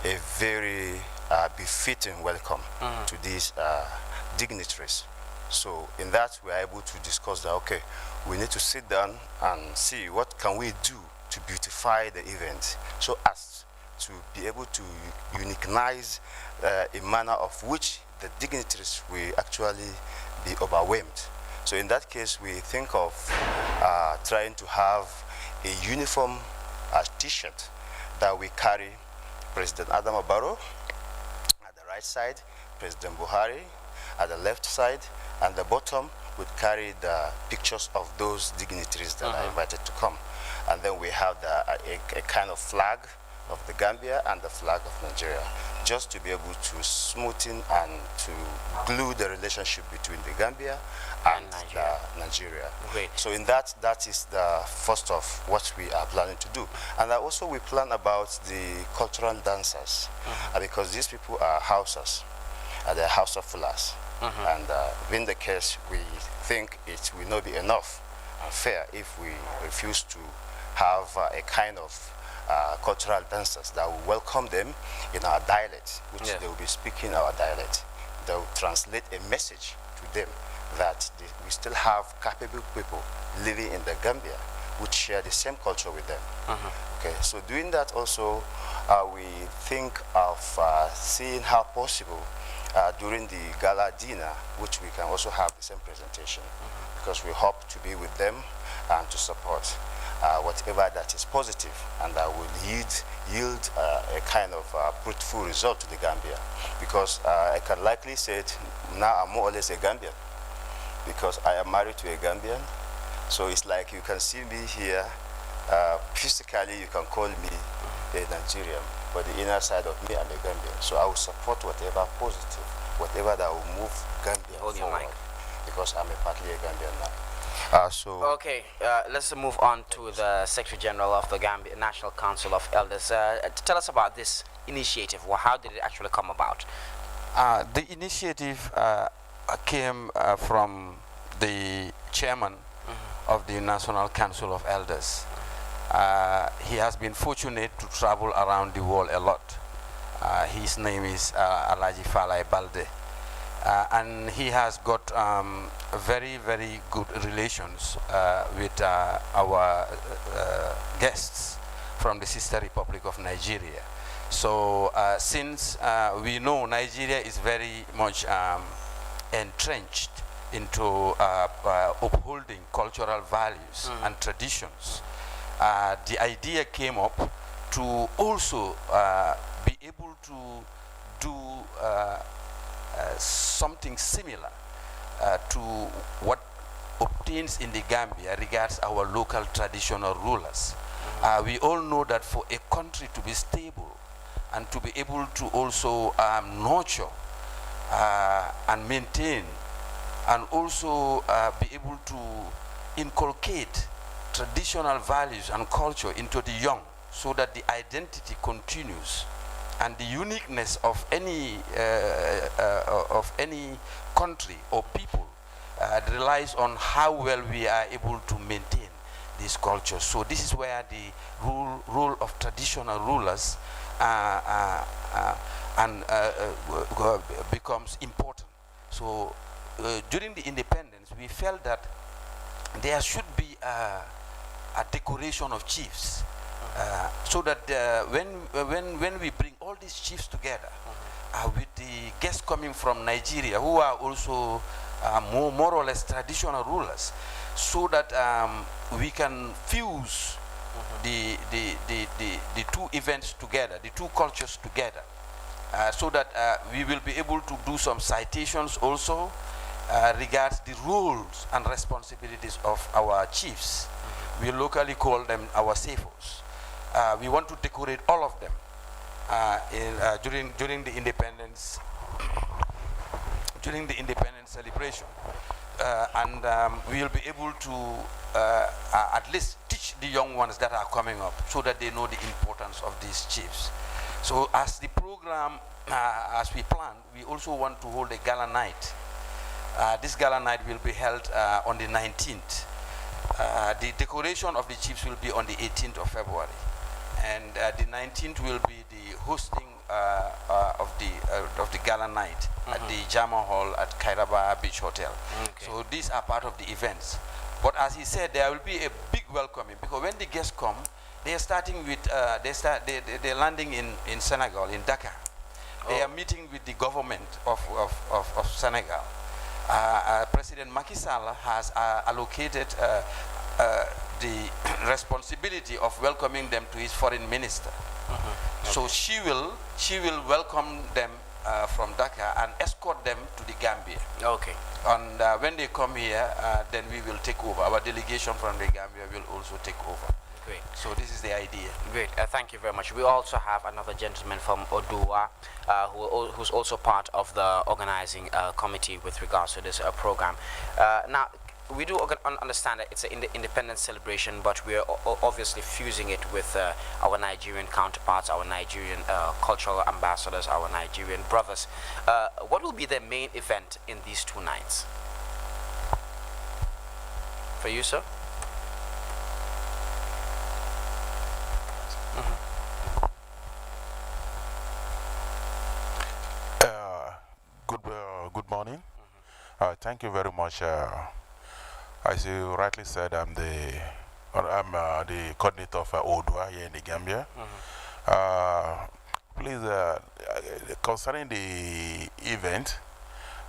Speaker 11: a very befitting welcome to these dignitaries. So in that, we are able to discuss that, okay, we need to sit down and see what can we do to beautify the event so as to be able to uniquenize a manner of which the dignitaries will actually be overwhelmed. So in that case, we think of trying to have a uniform t-shirt that we carry President Adama Barrow at the right side, President Buhari at the left side, and the bottom would carry the pictures of those dignitaries that are invited to come. And then we have a kind of flag of the Gambia and the flag of Nigeria, just to be able to smoothen and to glue the relationship between the Gambia and Nigeria.
Speaker 1: Great.
Speaker 11: So in that is the first of what we are planning to do. And also we plan about the cultural dancers, because these people are Hausas, they're Hausa Fulas. And in the case, we think it will not be enough and fair if we refuse to have a kind of cultural dancers that will welcome them in our dialect, which they will be speaking our dialect. They will translate a message to them that we still have capable people living in the Gambia which share the same culture with them. Okay, so doing that also, we think of seeing how possible during the gala dinner, which we can also have the same presentation, because we hope to be with them and to support whatever that is positive and that will yield a kind of fruitful result to the Gambia. Because I can likely say it, now I'm more or less a Gambian, because I am married to a Gambian. So it's like you can see me here, physically you can call me a Nigerian, but the inner side of me, I'm a Gambian. So I will support whatever positive, whatever that will move Gambia forward, because I'm partly a Gambian now.
Speaker 1: Okay, let's move on to the Secretary General of the Gambia National Council of Elders. Tell us about this initiative. Well, how did it actually come about?
Speaker 12: The initiative came from the chairman of the National Council of Elders. He has been fortunate to travel around the world a lot. His name is Alaji Falai Balde. And he has got very, very good relations with our guests from the sister republic of Nigeria. So since we know Nigeria is very much entrenched into upholding cultural values and traditions, the idea came up to also be able to do something similar to what obtains in the Gambia regards our local traditional rulers. We all know that for a country to be stable and to be able to also nurture and maintain and also be able to inculcate traditional values and culture into the young, so that the identity continues and the uniqueness of any country or people relies on how well we are able to maintain this culture. So this is where the role of traditional rulers becomes important. So during the independence, we felt that there should be a decoration of chiefs, so that when we bring all these chiefs together with the guests coming from Nigeria, who are also more or less traditional rulers, so that we can fuse the two events together, the two cultures together, so that we will be able to do some citations also regards the roles and responsibilities of our chiefs. We locally call them our sefos. We want to decorate all of them during the independence celebration, and we will be able to at least teach the young ones that are coming up, so that they know the importance of these chiefs. So as the program, as we plan, we also want to hold a gala night. This gala night will be held on the 19th. The decoration of the chiefs will be on the 18th of February. And the 19th will be the hosting of the gala night at the Jama Hall at Kairaba Beach Hotel. Okay. So these are part of the events. But as he said, there will be a big welcoming, because when the guests come, they are starting with they're landing in Senegal, in Dakar. They are meeting with the government of Senegal. President Macky Sall has allocated the responsibility of welcoming them to his foreign minister. Okay. So she will welcome them from Dakar and escort them to the Gambia. Okay. And when they come here, then we will take over. Our delegation from the Gambia will also take over. Great. So this is the idea.
Speaker 1: Great. Thank you very much. We also have another gentleman from Odua who's also part of the organizing committee with regards to this program. Now, we do understand that it's an independence celebration, but we are obviously fusing it with our Nigerian counterparts, our Nigerian cultural ambassadors, our Nigerian brothers. What will be the main event in these 2 nights? For you, sir?
Speaker 13: Good morning. Thank you very much. As you rightly said, I'm the coordinator of Odua here in the Gambia. Please, concerning the event,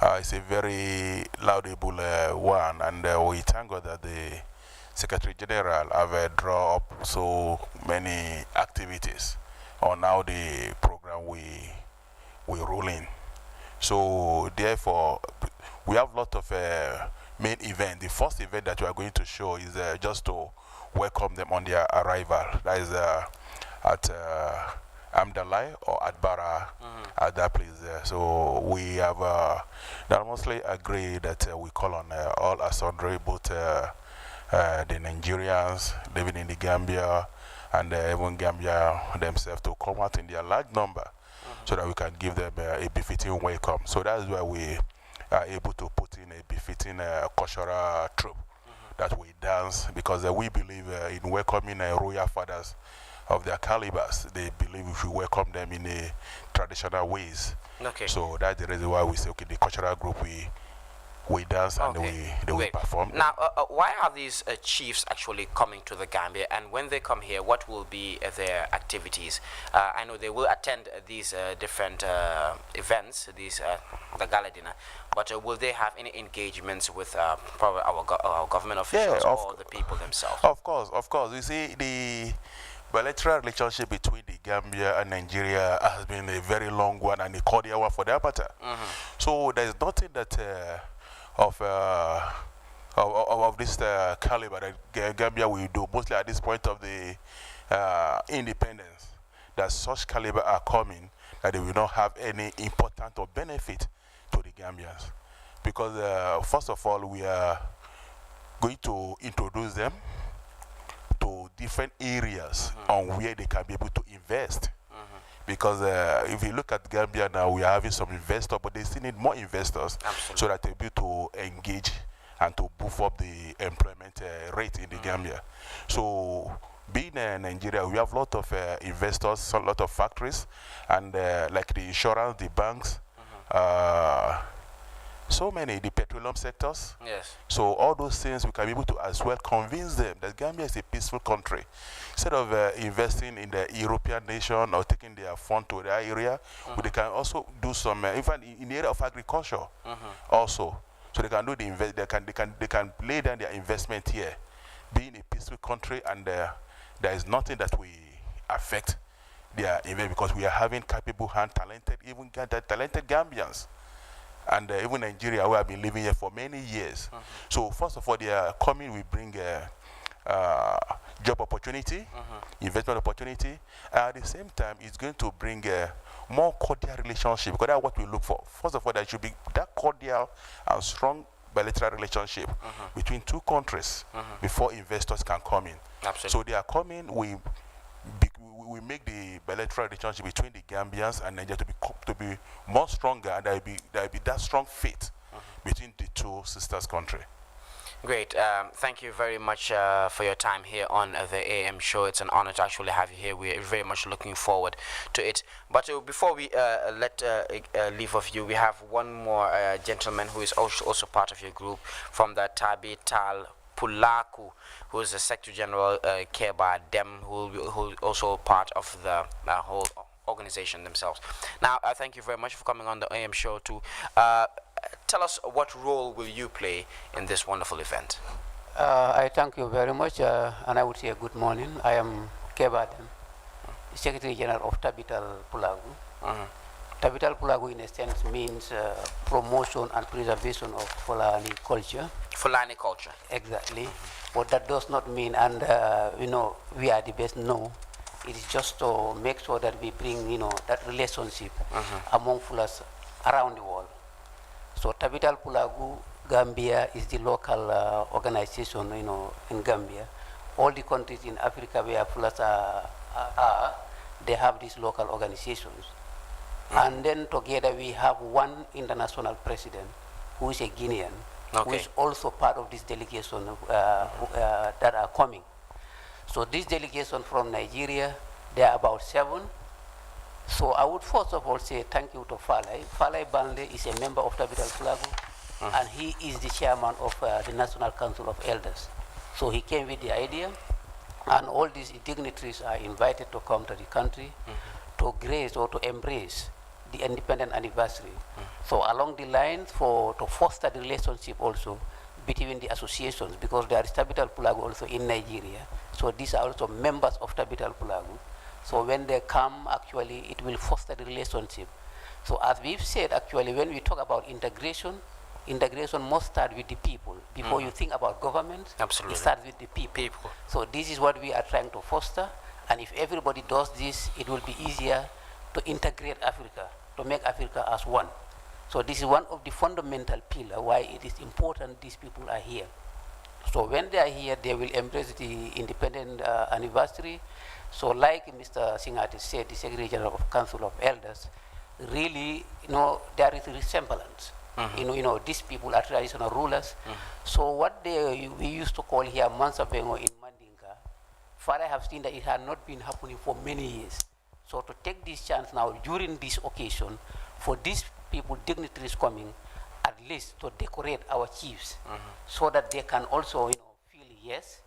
Speaker 13: it's a very laudable one, and we thank God that the Secretary General have drawn up so many activities on how the program we roll in. So therefore, we have a lot of main event. The first event that we are going to show is just to welcome them on their arrival. That is at Amdalai or at Bara, at that place there. So we have mostly agreed that we call on all Asandre, both the Nigerians living in the Gambia and even Gambia themselves, to come out in their large number, so that we can give them a befitting welcome. So that is why we are able to put in a befitting cultural troupe that we dance, because we believe in welcoming royal fathers of their calibers. They believe we should welcome them in a traditional ways. Okay. So that's the reason why we say, okay, the cultural group, we dance and they will perform.
Speaker 1: Now, why are these chiefs actually coming to the Gambia, and when they come here, what will be their activities? I know they will attend these different events, the gala dinner, but will they have any engagements with probably our government officials or the people themselves?
Speaker 13: Of course. You see, the bilateral relationship between the Gambia and Nigeria has been a very long one and a cordial one for the matter. So there's nothing that of this caliber that Gambia will do, mostly at this point of the independence, that such caliber are coming, that they will not have any important or benefit to the Gambians. Because first of all, we are going to introduce them to different areas on where they can be able to invest. Because if you look at Gambia now, we are having some investors, but they still need more investors. Absolutely. So that they'll be able to engage and to boost up the employment rate in the Gambia. So being in Nigeria, we have a lot of investors, a lot of factories, and like the insurance, the banks, so many, the petroleum sectors. Yes. So all those things, we can be able to as well convince them that Gambia is a peaceful country. Instead of investing in the European nation or taking their fund to their area, but they can also do some, even in the area of agriculture also. So they can do the they can lay down their investment here, being a peaceful country, and there is nothing that we affect their investment because we are having capable and talented, even talented Gambians. And even Nigeria, who have been living here for many years. So first of all, they are coming, we bring job opportunity, investment opportunity. At the same time, it's going to bring a more cordial relationship, because that's what we look for. First of all, there should be that cordial and strong bilateral relationship between two countries before investors can come in.
Speaker 1: Absolutely.
Speaker 13: So they are coming, we make the bilateral relationship between the Gambians and Nigeria to be more stronger, and there will be that strong faith between the two sisters countries.
Speaker 1: Great. Thank you very much for your time here on the AM show. It's an honor to actually have you here. We're very much looking forward to it. But before we let leave of you, we have one more gentleman who is also part of your group from the Tabi Tal Pulaku, who is the Secretary General Keba Dem, who also part of the whole organization themselves. Now, thank you very much for coming on the AM show to tell us what role will you play in this wonderful event.
Speaker 14: I thank you very much, and I would say good morning. I am Keba Dem, Secretary General of Tabital Pulagu. Tabital Pulagu, in a sense, means promotion and preservation of Fulani culture.
Speaker 1: Fulani culture.
Speaker 14: Exactly. But that does not mean, and we are the best. No, it is just to make sure that we bring, that relationship among Fulas around the world. So Tabital Pulagu Gambia is the local organization, in Gambia. All the countries in Africa where Fulas are, they have these local organizations. And then together we have one international president who is a Guinean, who is also part of this delegation that are coming. So this delegation from Nigeria, they are about 7. So I would first of all say thank you to Falai. Falai Bande is a member of Tabital Pulagu, and he is the chairman of the National Council of Elders. So he came with the idea, and all these dignitaries are invited to come to the country to grace or to embrace the independent anniversary. So along the lines to foster the relationship also between the associations, because there is Tabital Pulagu also in Nigeria. So these are also members of Tabital Pulagu. So when they come, actually, it will foster the relationship. So as we've said, actually, when we talk about integration must start with the people. Before you think about government,
Speaker 1: Absolutely.
Speaker 14: It starts with the people. So this is what we are trying to foster. And if everybody does this, it will be easier to integrate Africa, to make Africa as one. So this is one of the fundamental pillars why it is important these people are here. So when they are here, they will embrace the independent anniversary. So like Mr. Singati said, the Secretary General of Council of Elders, really, there is a resemblance. These people are traditional rulers. So what we used to call here Mansabengo in Mandinka, Father have seen that it had not been happening for many years. So to take this chance now during this occasion, for these people, dignitaries coming, at least to decorate our chiefs, so that they can also, feel, yes,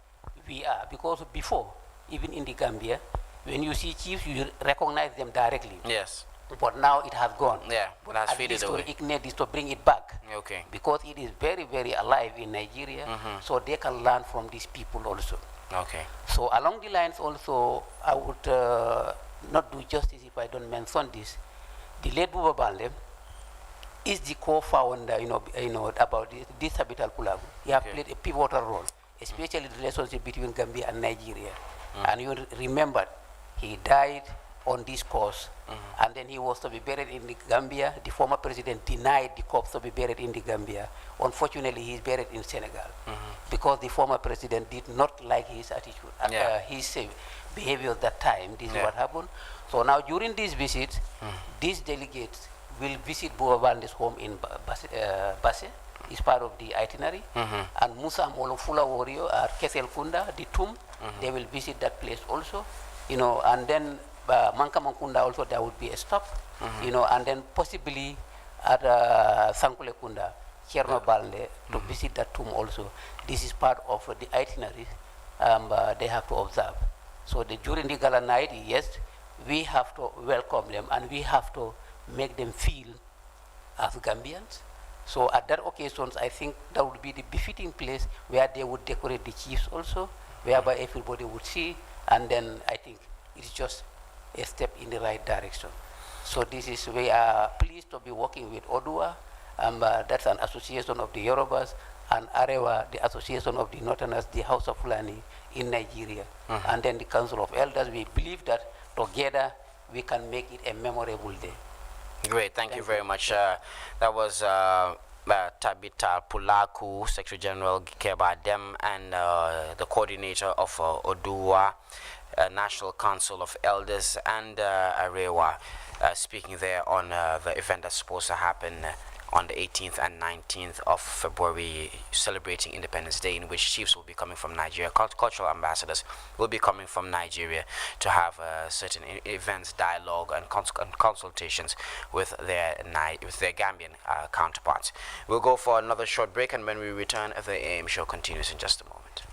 Speaker 14: we are. Because before, even in the Gambia, when you see chiefs, you recognize them directly.
Speaker 1: Yes.
Speaker 14: But now it has gone.
Speaker 1: Yeah,
Speaker 14: but
Speaker 1: it has
Speaker 14: at least to
Speaker 1: away.
Speaker 14: reignite this, to bring it back.
Speaker 1: Okay.
Speaker 14: Because it is very, very alive in Nigeria, so they can learn from these people also.
Speaker 1: Okay.
Speaker 14: So along the lines also, I would not do justice if I don't mention this. The late Buba Bande is the co-founder, about this Tabital Pulagu. He has played a pivotal role, especially the relationship between Gambia and Nigeria. And you remember, he died on this cause, and then he was to be buried in the Gambia. The former president denied the corpse to be buried in the Gambia. Unfortunately, he is buried in Senegal because the former president did not like his attitude, his behavior at that time. This is what happened. So now during this visit, these delegates will visit Buba Bande's home in Basse. Is part of the itinerary. And Musa Molofula Warrior at Kesel Kunda, the tomb, they will visit that place also. And then Manka Mankunda also there would be a stop. And then possibly at Sankule Kunda, Cherno Balde, to visit that tomb also. This is part of the itinerary they have to observe. So during the gala night, yes, we have to welcome them and we have to make them feel as Gambians. So at that occasions, I think that would be the befitting place where they would decorate the chiefs also, whereby everybody would see, and then I think it's just a step in the right direction. So this is, we are pleased to be working with Odua, that's an association of the Yorubas, and Arewa, the association of the Northerners, the House of Fulani in Nigeria, and then the Council of Elders. We believe that together we can make it a memorable day.
Speaker 1: Great, thank you very much. That was Tabita Pulaku, Secretary General Keba Dem, and the coordinator of Odua, National Council of Elders, and Arewa, speaking there on the event that's supposed to happen on the 18th and 19th of February, celebrating Independence Day, in which chiefs will be coming from Nigeria, cultural ambassadors will be coming from Nigeria to have certain events, dialogue, and consultations with their Gambian counterparts. We'll go for another short break, and when we return, the AM show continues in just a moment.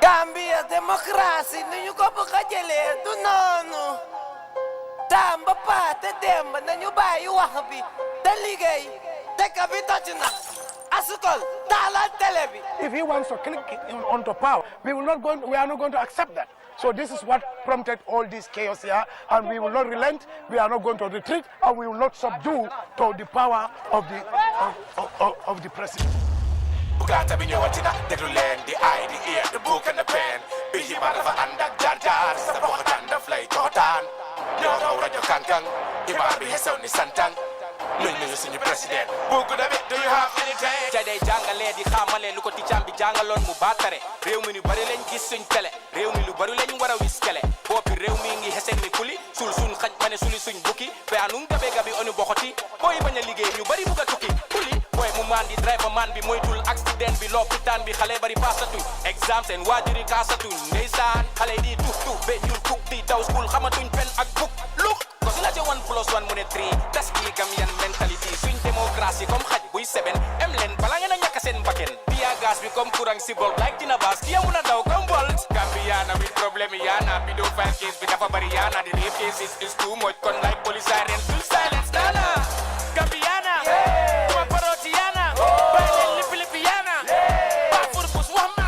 Speaker 10: Gambia démocratie nañu ko bëgg a jëlee du noonu tamba paate demb nañu bàyyi wax bi te liggéey dëkk bi toj na asukol taalal télé bi.
Speaker 15: If he wants to click onto power, we are not going to accept that. So this is what prompted all this chaos here, and we will not relent. We are not going to retreat, and we will not subdue to the power of the president.
Speaker 16: Bugata bi ñëwatina déglu leen di ay di ear the book and the pen bi xibaar dafa ànd ak jaar-jaar sa boxtaan daf lay jootaan ñoo raw rajo kankang xibaar bi xesew ni santang luñ ñu suñu président buku David do you have anything
Speaker 17: ca day jàngalee di xamale lu ko ticcaam bi jàngaloon mu baatare réew mi ñu bari lañ gis suñ télé réew mi lu bari lañ war a wis kele boppi réew mi ngi xeseen ni kuli sul suñ xaj ma ne suli suñ bukki fe anum gabe gabi onu boxoti booy bañ a liggéey ñu bari bugg a tukki kuli boy mu man di driver man bi moytul accident bi lopitaan bi xale bari passatuñ exam seen waajuri kaasatuñ ndeysaan xale di tux be ñul kuk di daw school xamatuñ pen ak book look ko si la ca 1+1 mu ne 3 tas gi Gambian mentality suñ démocratie comme xaj buy seben em leen bala ngeen a ñàkk seen bakken biya gas bi comme courant si bol like dina baas ki amuna daw comme bolt Gambiana with problème yana bi do file case bi dafa bari yana the rape cases is too much con like police sirens full silence nana Gambiana kuma parotiana bayle lipiana bafur bus wahma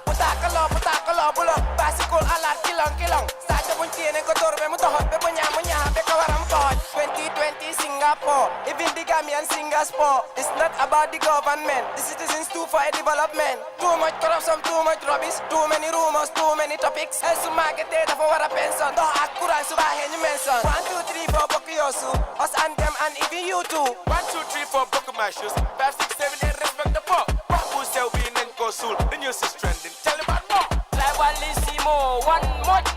Speaker 10: Putakalo bulo basikol alat kilong sa buñ tiene ko torbe mu doxot be bu ñaa be ko waram pooj 2020 Singapore even the Gambian Singapore it's not about the government the citizens too for a development too much corruption too much rubbish too many rumors too many topics el su magete dafa wara pension dox ak courant su baaxee ñu mention 1 2 3 4 bokk yosu us and them and even you too
Speaker 16: 1 2 3 4 book my shoes 5 6 7 8 respect the pop wax bu sew bi nañ ko suul the news is trending tell about more
Speaker 17: Tribalismo, one much.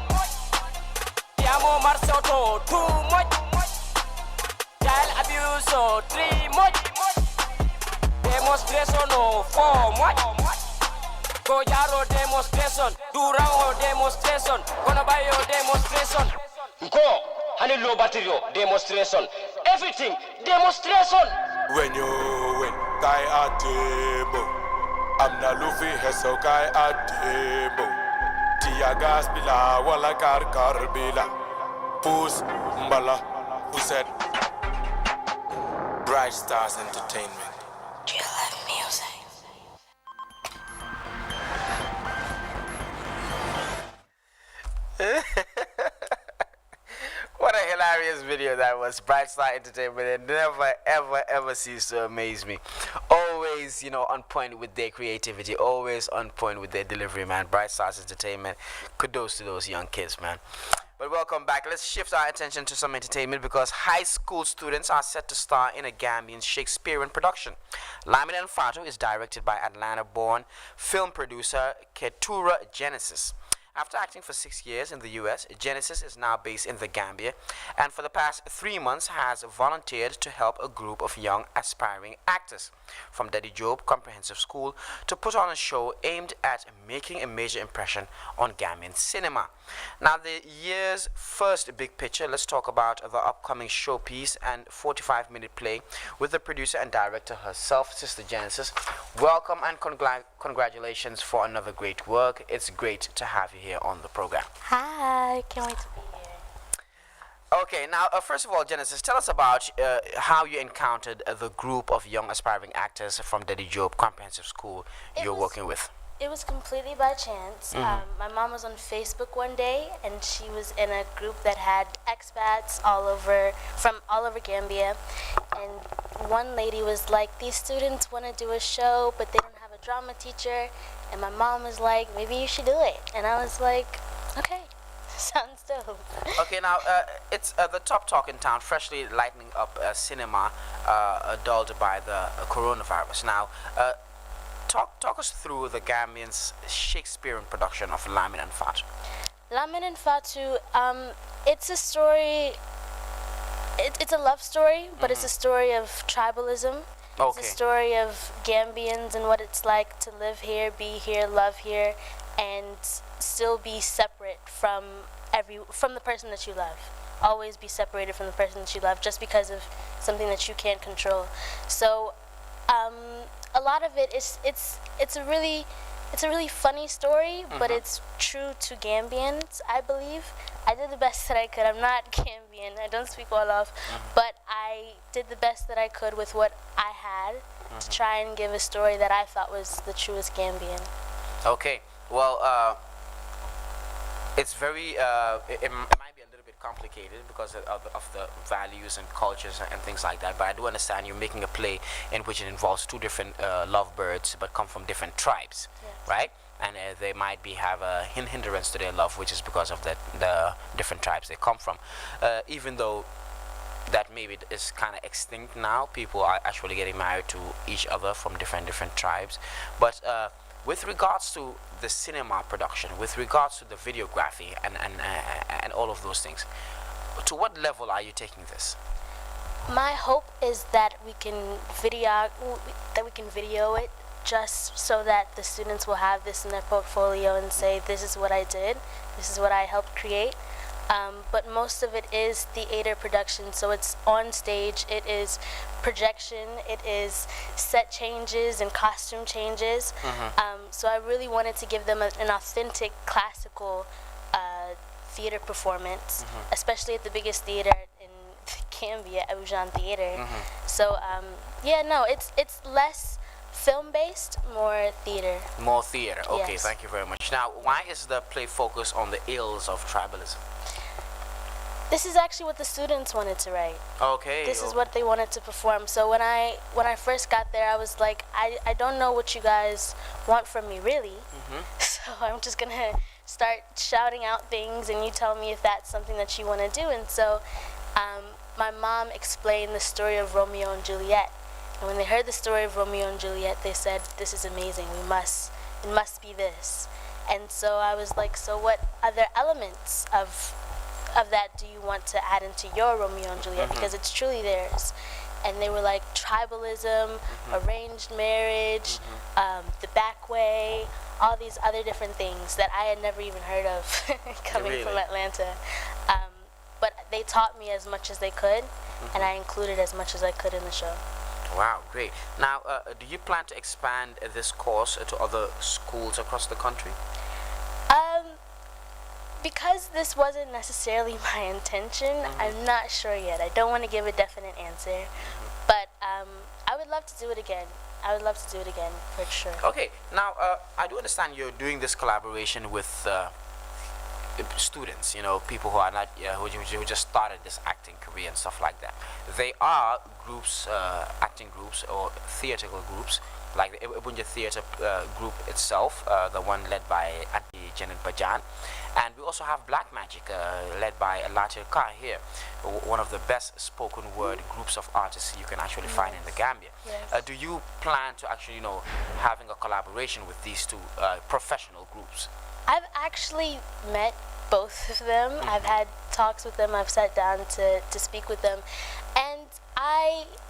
Speaker 17: Diamo marsoto, too much. Child abuse, 3 much. Demonstration, 4 much. Gojaro demonstration, Durango demonstration, Konabayo demonstration. Go, Hanilo Batterio demonstration. Everything, demonstration.
Speaker 16: when you win guy atemo amna lufi heso guy atemo tia gas bila wala kar bila pus mbala puset Bright Stars Entertainment.
Speaker 18: Do you love music?
Speaker 1: What a hilarious video that was. Bright Star Entertainment. It never, ever, ever cease to amaze me. Always, on point with their creativity. Always on point with their delivery, man. Bright Stars Entertainment. Kudos to those young kids, man. But welcome back. Let's shift our attention to some entertainment because high school students are set to star in a Gambian Shakespearean production. Lamin and Fatu is directed by Atlanta-born film producer Ketura Genesis After acting for 6 years in the US, Genesis is now based in the Gambia and for the past 3 months has volunteered to help a group of young aspiring actors from Daddy Job Comprehensive School to put on a show aimed at making a major impression on Gambian cinema. Now, the year's first big picture, let's talk about the upcoming showpiece and 45-minute play with the producer and director herself, Sister Genesis. Welcome and congratulations for another great work. It's great to have you here on the program.
Speaker 18: Hi, can't wait to be here.
Speaker 1: Okay, now first of all, Genesis, tell us about how you encountered the group of young aspiring actors from Daddy Job Comprehensive School you're working with.
Speaker 18: It was completely by chance. My mom was on Facebook one day, and she was in a group that had expats from all over Gambia. And one lady was like, "These students want to do a show, but they don't have a drama teacher." And my mom was like, "Maybe you should do it." And I was like, "Okay, sounds dope."
Speaker 1: Okay, now it's the top talk in town, freshly lightening up cinema dulled by the coronavirus. Now, talk us through the Gambian's Shakespearean production of Lamin and Fatu.
Speaker 18: Lamin and Fatu, it's a story, it's a love story, but it's a story of tribalism.
Speaker 1: Okay.
Speaker 18: It's a story of Gambians and what it's like to live here, be here, love here, and still be separate from the person that you love. Always be separated from the person that you love just because of something that you can't control. So, a lot of it is it's a really funny story, but it's true to Gambians, I believe. I did the best that I could. I'm not Gambian. I don't speak Wolof, but I did the best that I could with what I had to try and give a story that I thought was the truest Gambian.
Speaker 1: Okay, well, it's very it might be a little bit complicated because of the values and cultures and things like that, but I do understand you're making a play in which it involves two different lovebirds but come from different tribes, right? And they might have a hindrance to their love, which is because of the different tribes they come from. Even though that maybe is kind of extinct now, people are actually getting married to each other from different tribes. But with regards to the cinema production, with regards to the videography and all of those things, to what level are you taking this?
Speaker 18: My hope is that we can video it just so that the students will have this in their portfolio and say, "This is what I did, this is what I helped create." But most of it is theater production, so it's on stage, it is projection, it is set changes and costume changes. So I really wanted to give them an authentic classical theater performance, especially at the biggest theater in Gambia, Abujan Theater. So yeah, no, it's less film-based, more theater.
Speaker 1: More theater, okay,
Speaker 18: Yes.
Speaker 1: Thank you very much. Now, why is the play focused on the ills of tribalism?
Speaker 18: This is actually what the students wanted to write.
Speaker 1: Okay.
Speaker 18: This is what they wanted to perform. So when I first got there, I was like, I don't know what you guys want from me, really. So I'm just gonna start shouting out things, and you tell me if that's something that you want to do. And so my mom explained the story of Romeo and Juliet. And when they heard the story of Romeo and Juliet, they said, "This is amazing. It must be this." And so I was like, "So what other elements of that do you want to add into your Romeo and Juliet, because it's truly theirs?" And they were like, tribalism, arranged marriage, the back way, all these other different things that I had never even heard of coming from Atlanta. But they taught me as much as they could, and I included as much as I could in the show.
Speaker 1: Wow, great. Now, do you plan to expand this course to other schools across the country?
Speaker 18: Because this wasn't necessarily my intention, I'm not sure yet. I don't want to give a definite answer, but I would love to do it again. I would love to do it again, for sure.
Speaker 1: Okay, now, I do understand you're doing this collaboration with students, people who are not, who just started this acting career and stuff like that. They are groups, acting groups or theatrical groups, like the Ebunja Theatre group itself, the one led by Auntie Janet Bajan. And we also have Black Magic, led by Alatir Kai here, one of the best spoken word groups of artists you can actually find in the Gambia. Do you plan to actually, having a collaboration with these two professional groups?
Speaker 18: I've actually met both of them. I've had talks with them. I've sat down to speak with them, and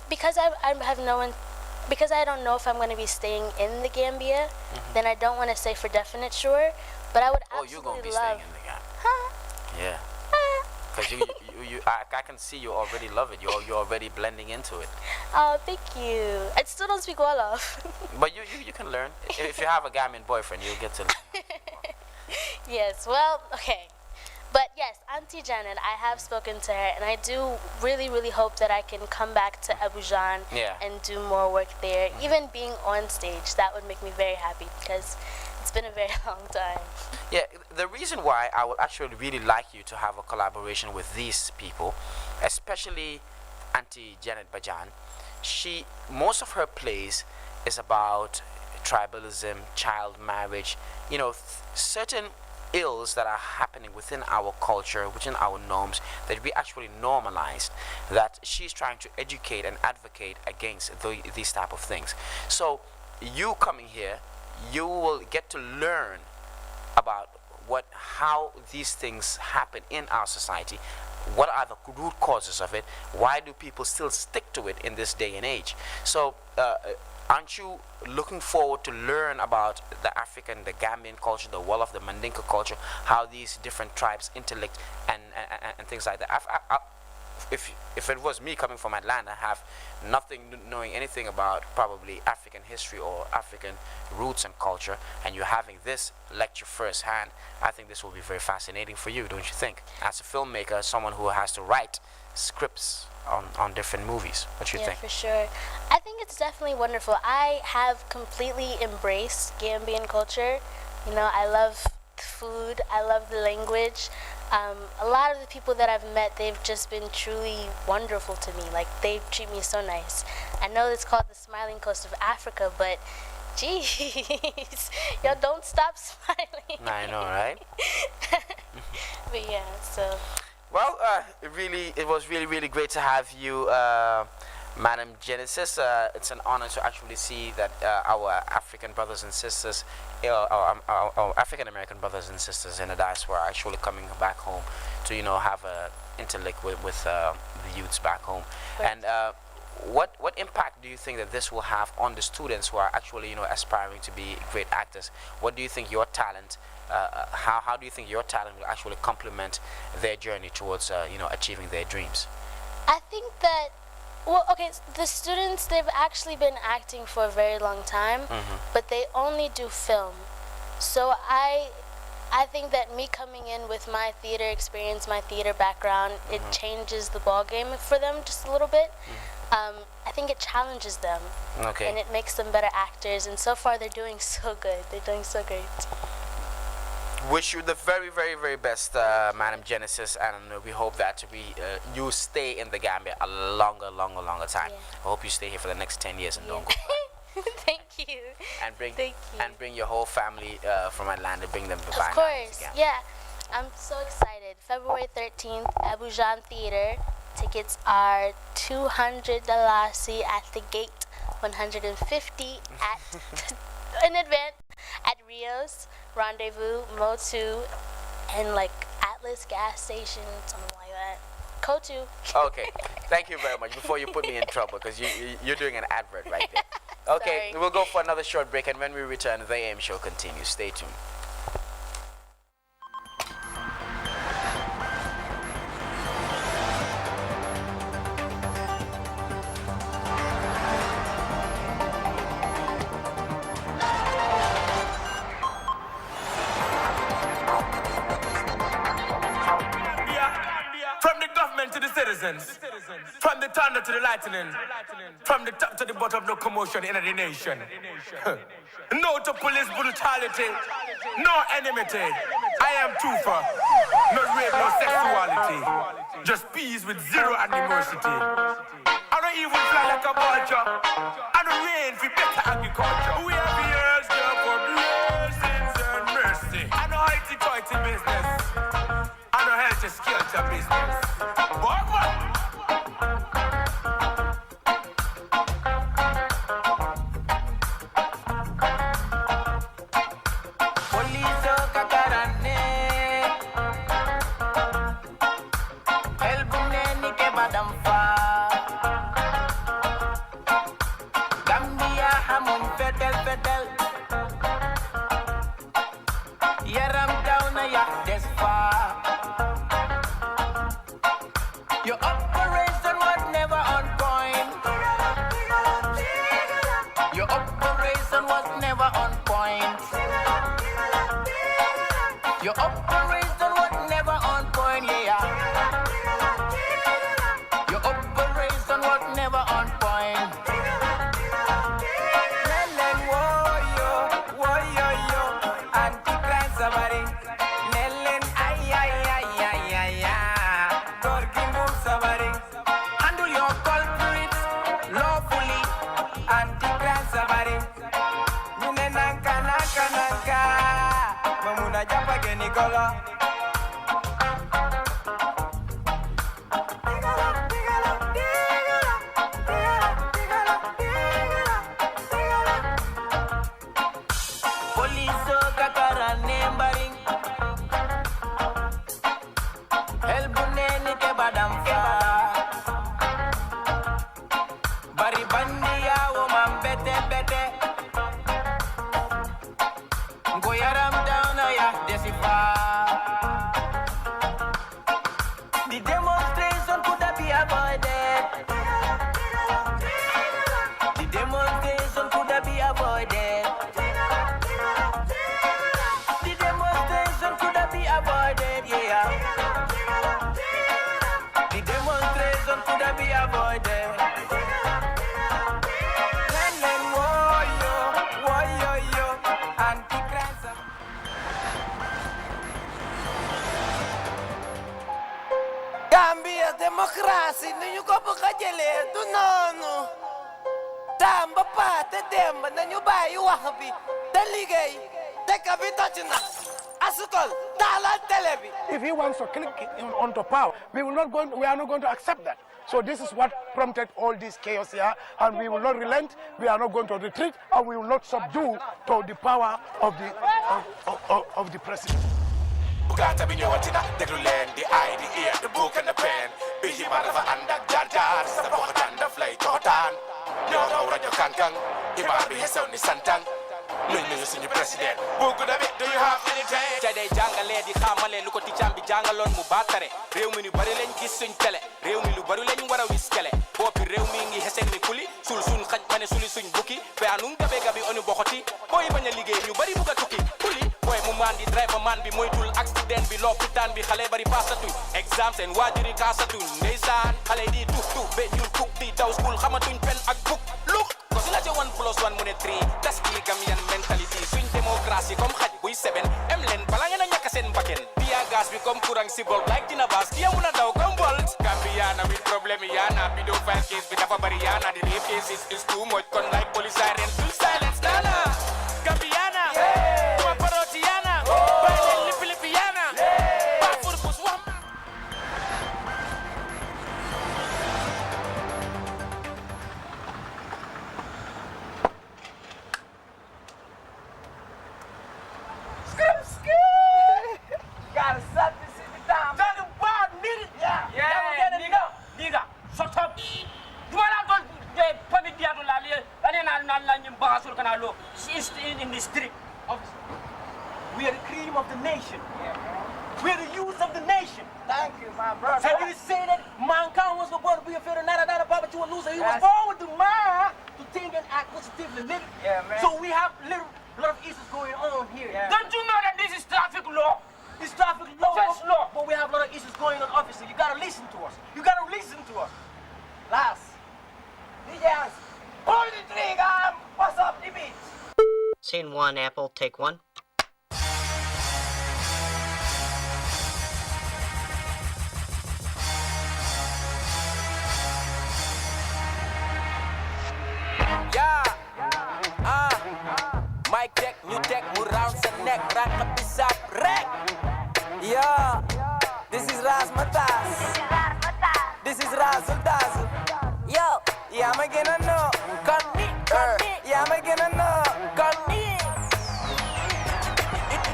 Speaker 18: because I have no one, because I don't know if I'm going to be staying in the Gambia, then I don't want to say for definite sure. But I would absolutely
Speaker 1: you're gonna be
Speaker 18: love.
Speaker 1: staying in the Gambia. Yeah. Because I can see you already love it. You're already blending into it.
Speaker 18: Oh, thank you. I still don't speak Wolof.
Speaker 1: But you can learn. If you have a Gambian boyfriend, you'll get to learn.
Speaker 18: Yes, well, okay. But yes, Auntie Janet, I have spoken to her, and I do really, really hope that I can come back to Abidjan and do more work there. Even being on stage, that would make me very happy because it's been a very long time.
Speaker 1: Yeah, the reason why I would actually really like you to have a collaboration with these people, especially Auntie Janet Bajan, most of her plays is about tribalism, child marriage, certain ills that are happening within our culture, within our norms, that we actually normalized, that she's trying to educate and advocate against these type of things. So you coming here, you will get to learn about how these things happen in our society. What are the root causes of it? Why do people still stick to it in this day and age? So aren't you looking forward to learn about the African, the Gambian culture, the Wolof, the Mandinka culture, how these different tribes intellect and things like that? If it was me coming from Atlanta, have knowing anything about probably African history or African roots and culture, and you're having this lecture firsthand, I think this will be very fascinating for you, don't you think? As a filmmaker, someone who has to write scripts on different movies. What you think?
Speaker 18: Yeah, for sure. I think it's definitely wonderful. I have completely embraced Gambian culture. I love the food. I love the language. A lot of the people that I've met, they've just been truly wonderful to me. Like, they treat me so nice. I know it's called the Smiling Coast of Africa, but jeez, y'all don't stop smiling.
Speaker 1: I know, right?
Speaker 18: But yeah, so.
Speaker 1: Well, it was really, really great to have you, Madam Genesis. It's an honor to actually see that our African brothers and sisters, our African American brothers and sisters in the diaspora are actually coming back home to, have a intellect with the youths back home. Right. And what impact do you think that this will have on the students who are actually, aspiring to be great actors? What do you think your talent? How do you think your talent will actually complement their journey towards, achieving their dreams?
Speaker 18: I think that, the students, they've actually been acting for a very long time, but they only do film. So I think that me coming in with my theater experience, my theater background, it changes the ball game for them just a little bit. I think it challenges them, and it makes them better actors. And so far, they're doing so good. They're doing so great.
Speaker 1: Wish you the very, very, very best, Madam Genesis, and we hope that you stay in the Gambia a longer time. I hope you stay here for the next 10 years and don't go back.
Speaker 18: Thank you.
Speaker 1: And bring your whole family from Atlanta. Bring them to
Speaker 18: Of course, yeah. I'm so excited. February 13th, Abidjan Theater. Tickets are $200 at the gate, $150 in advance at Rio's, Rendezvous, Motu, and like Atlas gas station, something like that. Kotu.
Speaker 1: Okay, thank you very much. Before you put me in trouble, because you're doing an advert right there. Okay, we'll go for another short break, and when we return, the AM show continues. Stay tuned.
Speaker 16: From the thunder to the lightning, from the top to the bottom, no commotion in the nation. No to police brutality, no enmity. I am Tufa, no rape, no sexuality. Just peace with zero animosity. I don't even fly like a vulture. I don't rain for better agriculture. We have the earth there for blessings and mercy. I know hoity-toity business. I know healthy skelter business. Police,
Speaker 10: digala. Police kakara nembaring. Helbuneni ke badam fa. Bari bandiya wo man bete bete. Go yaram down ya desifa. The demonstration could have been avoided. The demonstration could have been avoided. The demonstration could have been avoided, yeah. The demonstration could have been avoided. Len woyo, yo, anti-crime. Gambia democracy nañu ko bëgg a jëlee du noonu tamba paate demb nañu bàyyi wax bi te liggéey dëkk bi toj na asukol taalal télé bi.
Speaker 15: If he wants to click onto power, we are not going to accept that. So this is what prompted all this chaos here, and we will not relent. We are not going to retreat, and we will not subdue to the power of the president.
Speaker 16: Bugata bi ñëwatina déglu leen di ay di ear the book and the pen bi xibaar dafa ànd ak jaar-jaar sa boxtaan daf lay joxotaan ñoo raw rajo kankang xibaar bi xesew ni santang nuyu suñu président bugu da bi do you have anything ca day jàngalee di xamale lu ko ticam bi jàngaloon mu baatare réew mi ñu bari lañ gis suñ télé réew mi lu bari lañ war a wis kele boppi réew mi ngi xeseen ni kuli sul suñ xaj ma ne suli suñ bukki pe anum gabe gabi onu boxoti booy bañ a liggéey ñu bari bugg a tukki kuli boy mu man di driver man bi moytul accident bi lopitaan bi xale bari passatuñ exam seen waajuri kaasatuñ ndeysaan xale di tux be ñuul kuk di daw school xamatuñ pen ak book look ko si la ca 1+1 mu ne 3 das ki Gambian mentality suñ démocratie comme xaj buy seben em leen bala ngeen a ñàkk seen bakken biya gas bi comme courant si bol like dina baas ki amun a daw comme bolt Gambiana with problème yaana bi do file case bi dafa bari yaana di rape cases is too much kon like police siren full silence nana Gambiana tuma parotiana baile lipi-lipiana ba furkus wam
Speaker 10: Gotta suck this in the time. Talking about nigga. Yeah, nigga. Shut up. You wanna go public theater la liye? Ani na nyim bagasul kana lo. In the street. We are the cream of the nation. We are the youth of the nation. Thank you, my brother. So you say that mankind was born to be a failure, not a Papa to a loser. He was born with the mind to think and act positively, nigga. Yeah, man. So we have a lot of issues going on here. Yeah. Don't you know that this is traffic law? It's traffic law. Just law. But we have a lot of issues going on, officer. You gotta listen to us. You gotta listen to us. Last. DJs, pull the trigger. What's up, the beat?
Speaker 19: Scene 1, Apple, take 1.
Speaker 10: Mic check, new tech, mu round sa neck, rank up this up, wreck. Yeah, this is Razmatas. This is Razzle Dazzle. Yo, yeah, I'm gonna know. Kani, yeah, I'm gonna know. Kani.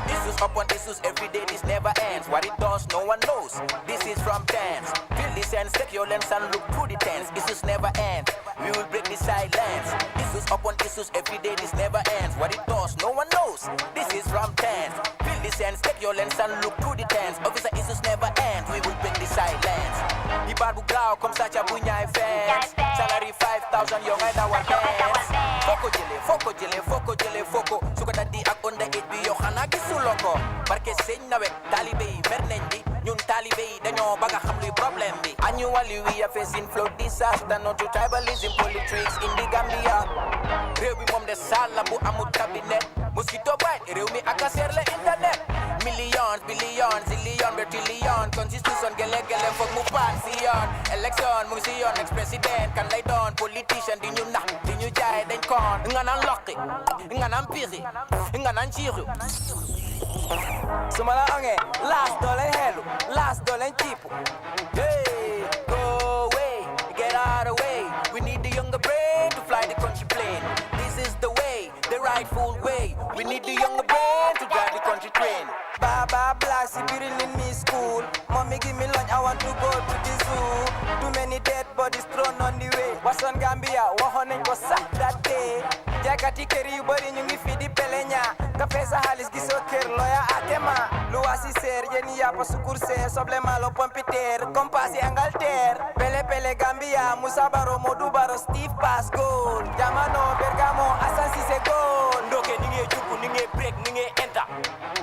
Speaker 10: Issues upon issues every day, this never ends. What it does, no one knows. This is from tens. Feel the sense, take your lens and look through the tens. Issues never end. We will break the silence. Issues upon issues every day, this never ends. What it does, no one knows. This is from tens. Feel the sense, take your lens and look through the tens. Officer, issues never end. We will break the silence. The barbu grau come such a bunya fence. Salary 5,000, young I don't want pants. Foko jele, foko. Suka dadi ak on the 8 bi yo xana gisul loko. Barke señ na wek talibé mer nañ di. Ñun talibé dañoo baga xam luy problème bi. Annually we are facing flood disaster, not to tribalism politics in the Gambia. Réew bi mom de sala bu amul cabinet. Mosquito bite réew mi ak ser le internet. Millions, billions, zillion, trillion.
Speaker 17: constitution gele foog mu pass si yoon election mu ngi si yoon ex président kan lay doon politician di ñu nax di ñu jaay dañ koon nga naan loqi nga naan pixi nga naan ciixu su ma la ongee laas doo leen xeelu laas doo leen ciipu hey go away get out of the way we need the younger brain to fly the country plane this is the way the rightful way we need the younger brain to drive the country train Baba Black, Sibiri in me school. Mommy give me lunch, I want to go to the zoo. Too many dead bodies thrown on the way. Was on Gambia, 100 was sat that day. Jakati keri body nyungi fidi pelenya. Kafesa halis gisoker lawyer akema. Luasi ser jeni ya pasukurse soble malo pompiter. Kompasi angalter. Pele pele Gambia, Musabaro Modubaro Steve Pass goal. Yamano Bergamo Asansi se goal. Ndoke ninge juku ninge break ninge enter.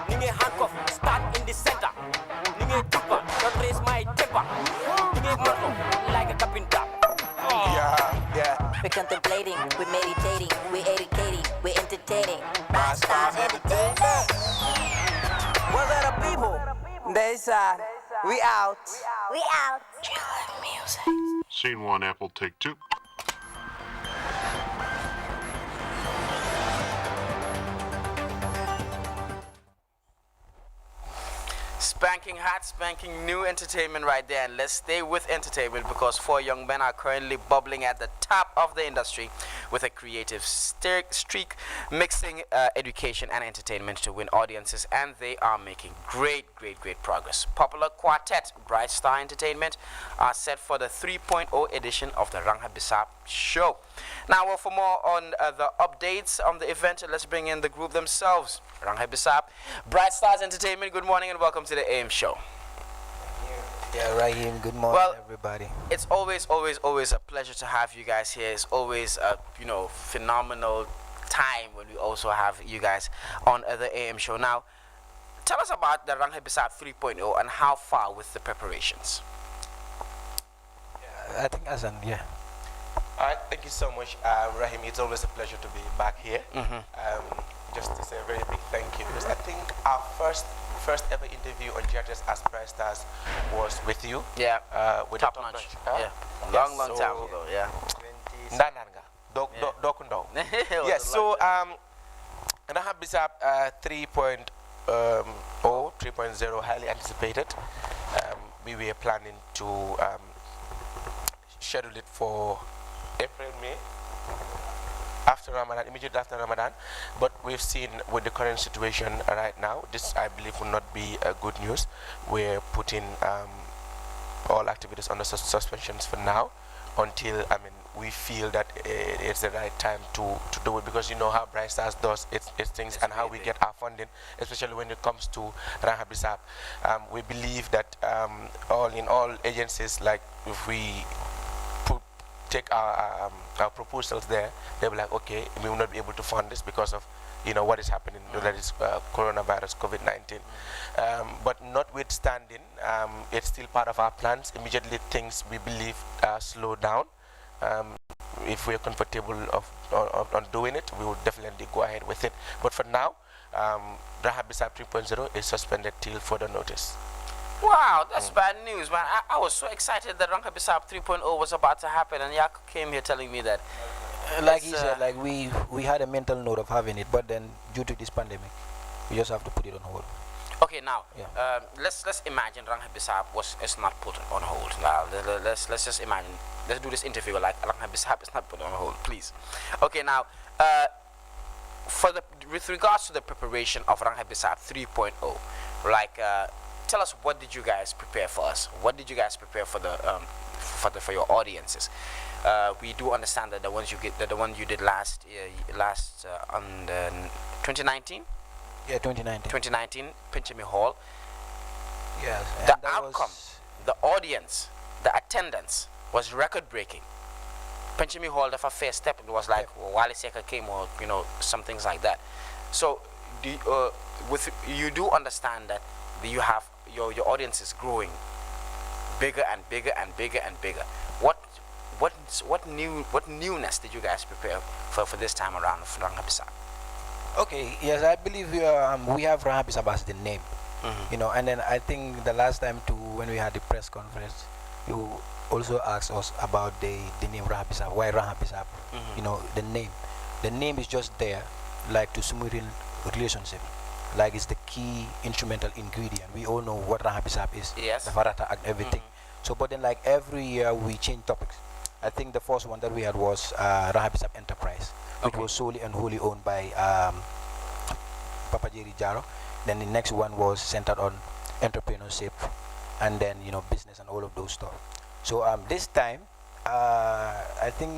Speaker 17: Ninge handcuff, start in the center. Ninge tupa, don't raise my temper. Ninge moto, like a carpenter.
Speaker 20: Yeah. We're contemplating, we're meditating, we're educating, we're entertaining. Stars entertainment.
Speaker 17: What's up, people? They said, we out.
Speaker 20: We out. Music.
Speaker 21: Scene 1, Apple, take 2.
Speaker 1: Spanking hot, spanking new entertainment right there. And let's stay with entertainment because 4 young men are currently bubbling at the top of the industry with a creative streak, mixing education and entertainment to win audiences, and they are making great progress. Popular quartet Bright Star Entertainment are set for the 3.0 edition of the Rangha Bisap show. Now, for more on the updates on the event, let's bring in the group themselves. Rangha Bisap, Bright Stars Entertainment, good morning and welcome to the AM show.
Speaker 22: Yeah, Rahim, good morning, everybody.
Speaker 1: It's always a pleasure to have you guys here. It's always a phenomenal time when we also have you guys on the AM show. Now, tell us about the Rangha Bisap 3.0 and how far with the preparations.
Speaker 22: I think Azan, yeah.
Speaker 23: All right, thank you so much, Rahim. It's always a pleasure to be back here. Just to say a very big thank you, because I think our first ever interview on GRTS as Bright Stars was with you.
Speaker 1: Yeah.
Speaker 23: With
Speaker 1: Top
Speaker 23: the Top
Speaker 1: Notch.
Speaker 23: Notch.
Speaker 1: Yeah. Long time ago. Yeah.
Speaker 23: Yes. So Rangha Bisap 3.0, 3.0, highly anticipated. We were planning to schedule it for April, May, after Ramadan, immediately after Ramadan, but we've seen with the current situation right now, this I believe will not be good news. We're putting all activities under suspensions for now until we feel that it's the right time to do it, because you know how Bright Stars does its things and how we get our funding, especially when it comes to Rangha Bisap. We believe that all agencies, like if we take our proposals there, they'll be like, okay, we will not be able to fund this because of what is happening, that is coronavirus, COVID-19. But notwithstanding, it's still part of our plans. Immediately things, we believe, slow down. If we are comfortable on doing it, we will definitely go ahead with it. But for now, Rangha Bisap 3.0 is suspended till further notice.
Speaker 1: Wow, that's bad news, man. I was so excited that Rangha Bisap 3.0 was about to happen, and Yak came here telling me that.
Speaker 22: Like he said, like we had a mental note of having it, but then due to this pandemic, we just have to put it on hold.
Speaker 1: Okay, now let's imagine Rangha Bisap is not put on hold. Now let's just imagine. Let's do this interview like Rangha Bisap is not put on hold, please. Okay, now with regards to the preparation of Rangha Bisap 3.0, like. Tell us, what did you guys prepare for us? What did you guys prepare for for your audiences? We do understand that the one you did last on 2019.
Speaker 22: Yeah, 2019.
Speaker 1: 2019, Pinchami Hall.
Speaker 22: Yes.
Speaker 1: The outcome, the audience, the attendance was record-breaking. Pinchami Hall, the first step, it was like Wale Seka came, or some things like that. So, you do understand that you have your audience is growing bigger and bigger and bigger and bigger. What newness did you guys prepare for this time around for Rangha Bisap?
Speaker 22: Okay, yes, I believe we have Rangha Bisap as the name, and then I think the last time to when we had the press conference, you also asked us about the name Rahabisab. Why Rahabisab? You know, the name. The name is just there, like to smooth relationship. Like it's the key instrumental ingredient. We all know what Rahabisab is.
Speaker 1: Yes.
Speaker 22: The Farata and everything. So, but then like every year we change topics. I think the first one that we had was Rahabisab Enterprise, which was solely and wholly owned by Papa Jerry Jaro. Then the next one was centered on entrepreneurship, and then business and all of those stuff. So this time, I think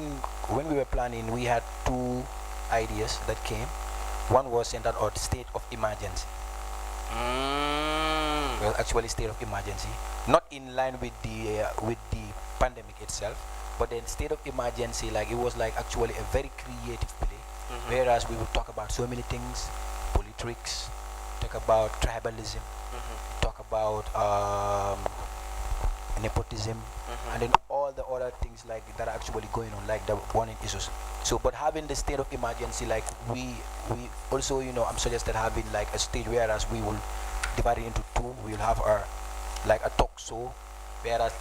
Speaker 22: when we were planning, we had two ideas that came. One was centered on state of emergency. Well, actually, state of emergency, not in line with the pandemic itself, but then state of emergency, like it was like actually a very creative play. Whereas we would talk about so many things, politics, talk about tribalism, talk about nepotism, and then all the other things like that are actually going on, like the burning issues. So, but having the state of emergency, like we also, I'm suggested having like a stage, whereas we will divide it into two. We will have our like a talk show, whereas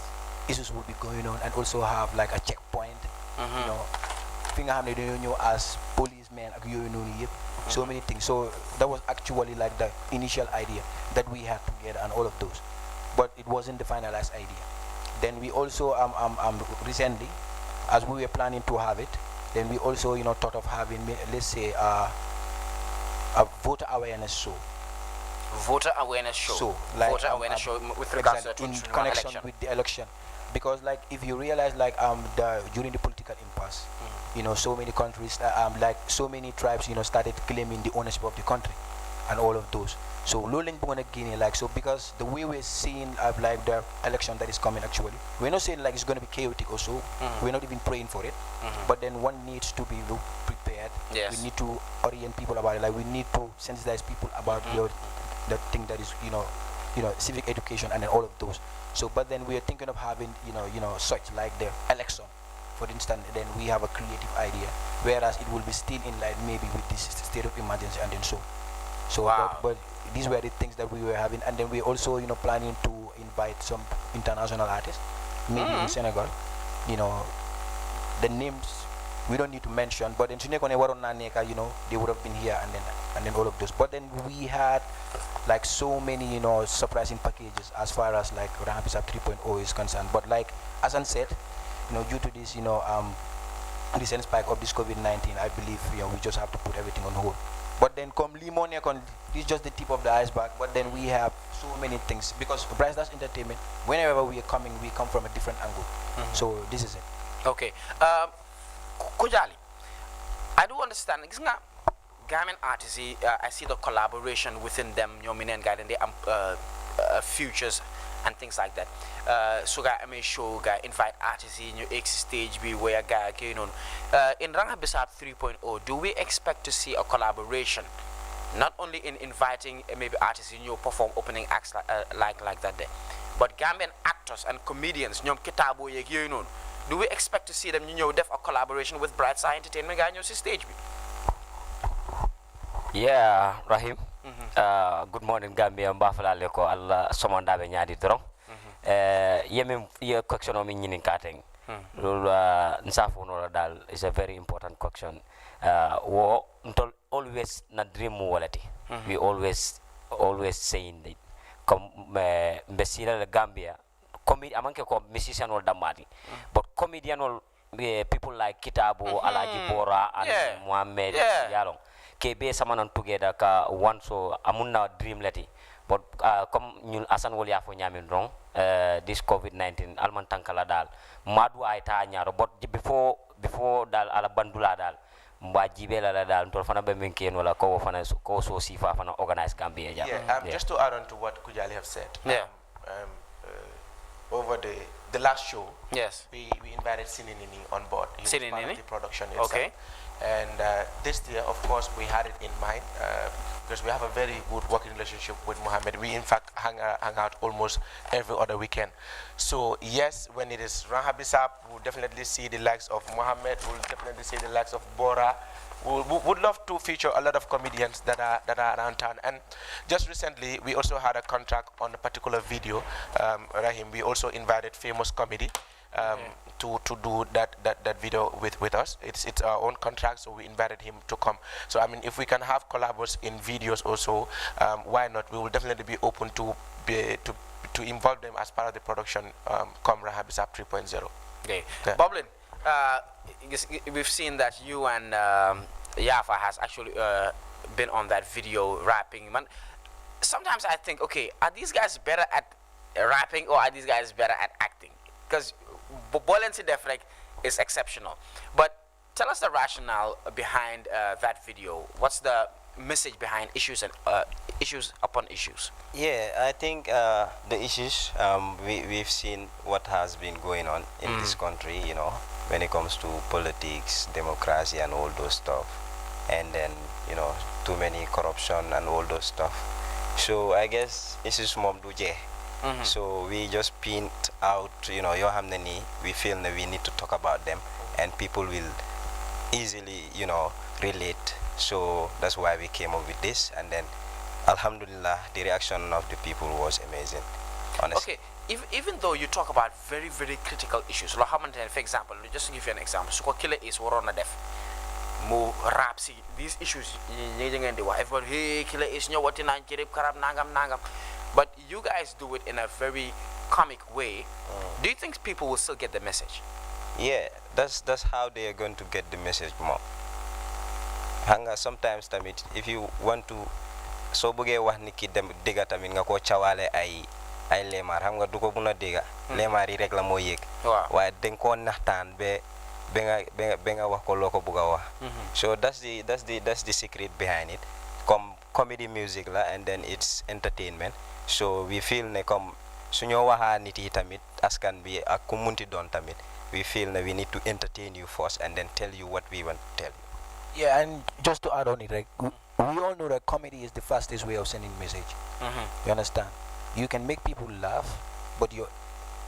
Speaker 22: issues will be going on, and also have like a checkpoint. Thing as policemen, so many things. So that was actually like the initial idea that we had together, and all of those, but it wasn't the finalized idea. Then we also recently, as we were planning to have it, then we also thought of having, let's say, a voter awareness show.
Speaker 1: Voter awareness show.
Speaker 22: So, like,
Speaker 1: voter awareness show with regards to the
Speaker 22: in
Speaker 1: 2021
Speaker 22: connection
Speaker 1: election.
Speaker 22: with the election, because like if you realize like during the political impasse, so many countries, like so many tribes, started claiming the ownership of the country, and all of those. So Lowland Guinea, like, so because the way we're seeing like the election that is coming, actually, we're not saying like it's going to be chaotic or so. We're not even praying for it. But then one needs to be prepared.
Speaker 1: Yes.
Speaker 22: We need to orient people about it. Like we need to sensitize people about the thing that is civic education and then all of those. So, but then we are thinking of having such like the election, for instance. Then we have a creative idea, whereas it will be still in line maybe with this state of emergency, and then so.
Speaker 1: Wow.
Speaker 22: But these were the things that we were having, and then we also planning to invite some international artists, maybe in Senegal. The names we don't need to mention, but in Senegal, they would have been here, and then all of those. But then we had like so many surprising packages as far as like Rahabisab 3.0 is concerned. But like Asan said, due to this recent spike of this COVID-19, I believe we just have to put everything on hold. But then come Limonia, this is just the tip of the iceberg. But then we have so many things, because Bryce Dash Entertainment, whenever we are coming, we come from a different angle. So this is it.
Speaker 1: Okay. Kujali, I do understand. Garment artists, I see the collaboration within them, and guiding the futures and things like that. So I may show invite artists in your X stage be where in Rahabisab 3.0, do we expect to see a collaboration, not only in inviting maybe artists in your perform opening acts like that there, but Gambian actors and comedians, do we expect to see them def a collaboration with Bright Side Entertainment guy in your stage?
Speaker 3: Yeah, Rahim. Good morning, Gambia. Mbafala leko Allah somonda be nyaadi dorong. Yemi ye question o mi nyinin kateng. Lolu nsafo no dal is a very important question. Wo ntol always na dream walati. We always saying that comme mbesira le Gambia amanke ko musician or damati, but comedian or people like Kitabu, Alaji Bora, and Mohammed Yalong. Kebe samanan together ka one so amunna dream leti, but comme ñun asan wol ya fo ñamin rong this COVID-19 alman tankala dal madu ay ta ñaaro, but before dal ala bandula dal mba jibela la dal tol fana be min ken wala ko fana ko so sifa fana organize Gambia ja.
Speaker 23: Just to add on to what Kujali have said. Over the last show,
Speaker 1: yes,
Speaker 23: we invited Sininini on board. He was part of the production itself.
Speaker 1: Okay.
Speaker 23: And this year, of course, we had it in mind because we have a very good working relationship with Mohammed. We, in fact, hang out almost every other weekend. So, yes, when it is Rahabisab, we'll definitely see the likes of Mohammed, we'll definitely see the likes of Bora, would love to feature a lot of comedians that are around town. And just recently, we also had a contract on a particular video. Rahim, we also invited famous comedy to do that video with us. It's our own contract, so we invited him to come. So I mean, if we can have collabs in videos also, why not? We will definitely be open to involve them as part of the production. Come Rahabisab 3.0.
Speaker 1: Okay, yeah. Boblin, we've seen that you and Yafa has actually been on that video rapping. Man, sometimes I think, okay, are these guys better at rapping or are these guys better at acting? Because Bolensi Deflek is exceptional. But tell us the rationale behind that video. What's the message behind issues and issues upon issues?
Speaker 5: Yeah, I think the issues, we've seen what has been going on in this country, you know, when it comes to politics, democracy and all those stuff. And then, you know, too many corruption and all those stuff. So I guess issues mom duje. So we just pinned out, you know, we feel that we need to talk about them and people will easily, you know, relate. So that's why we came up with this, and then alhamdulillah the reaction of the people was amazing, honestly.
Speaker 1: Okay, even though you talk about very critical issues, for example, just to give you an example, so killer is warona def mo rap si these issues everybody hey killer is nangam, but you guys do it in a very comic way. Do you think people will still get the message?
Speaker 5: Yeah, that's how they are going to get the message more. Sometimes if you want to so buge wax ni ki dem diga tamit nga ko ciawale ay lemar xam nga du ko buna diga lemar yi rek la mo yek waye den ko naxtan be nga wax ko loko buga wax. So that's the secret behind it. Comedy music la, and then it's entertainment. So we feel ne comme suñu waxa nit yi tamit askan bi ak ku munti don tamit we feel that we need to entertain you first and then tell you what we want to tell you.
Speaker 22: Yeah, and just to add on it, like, we all know that comedy is the fastest way of sending message. You understand? You can make people laugh, but you're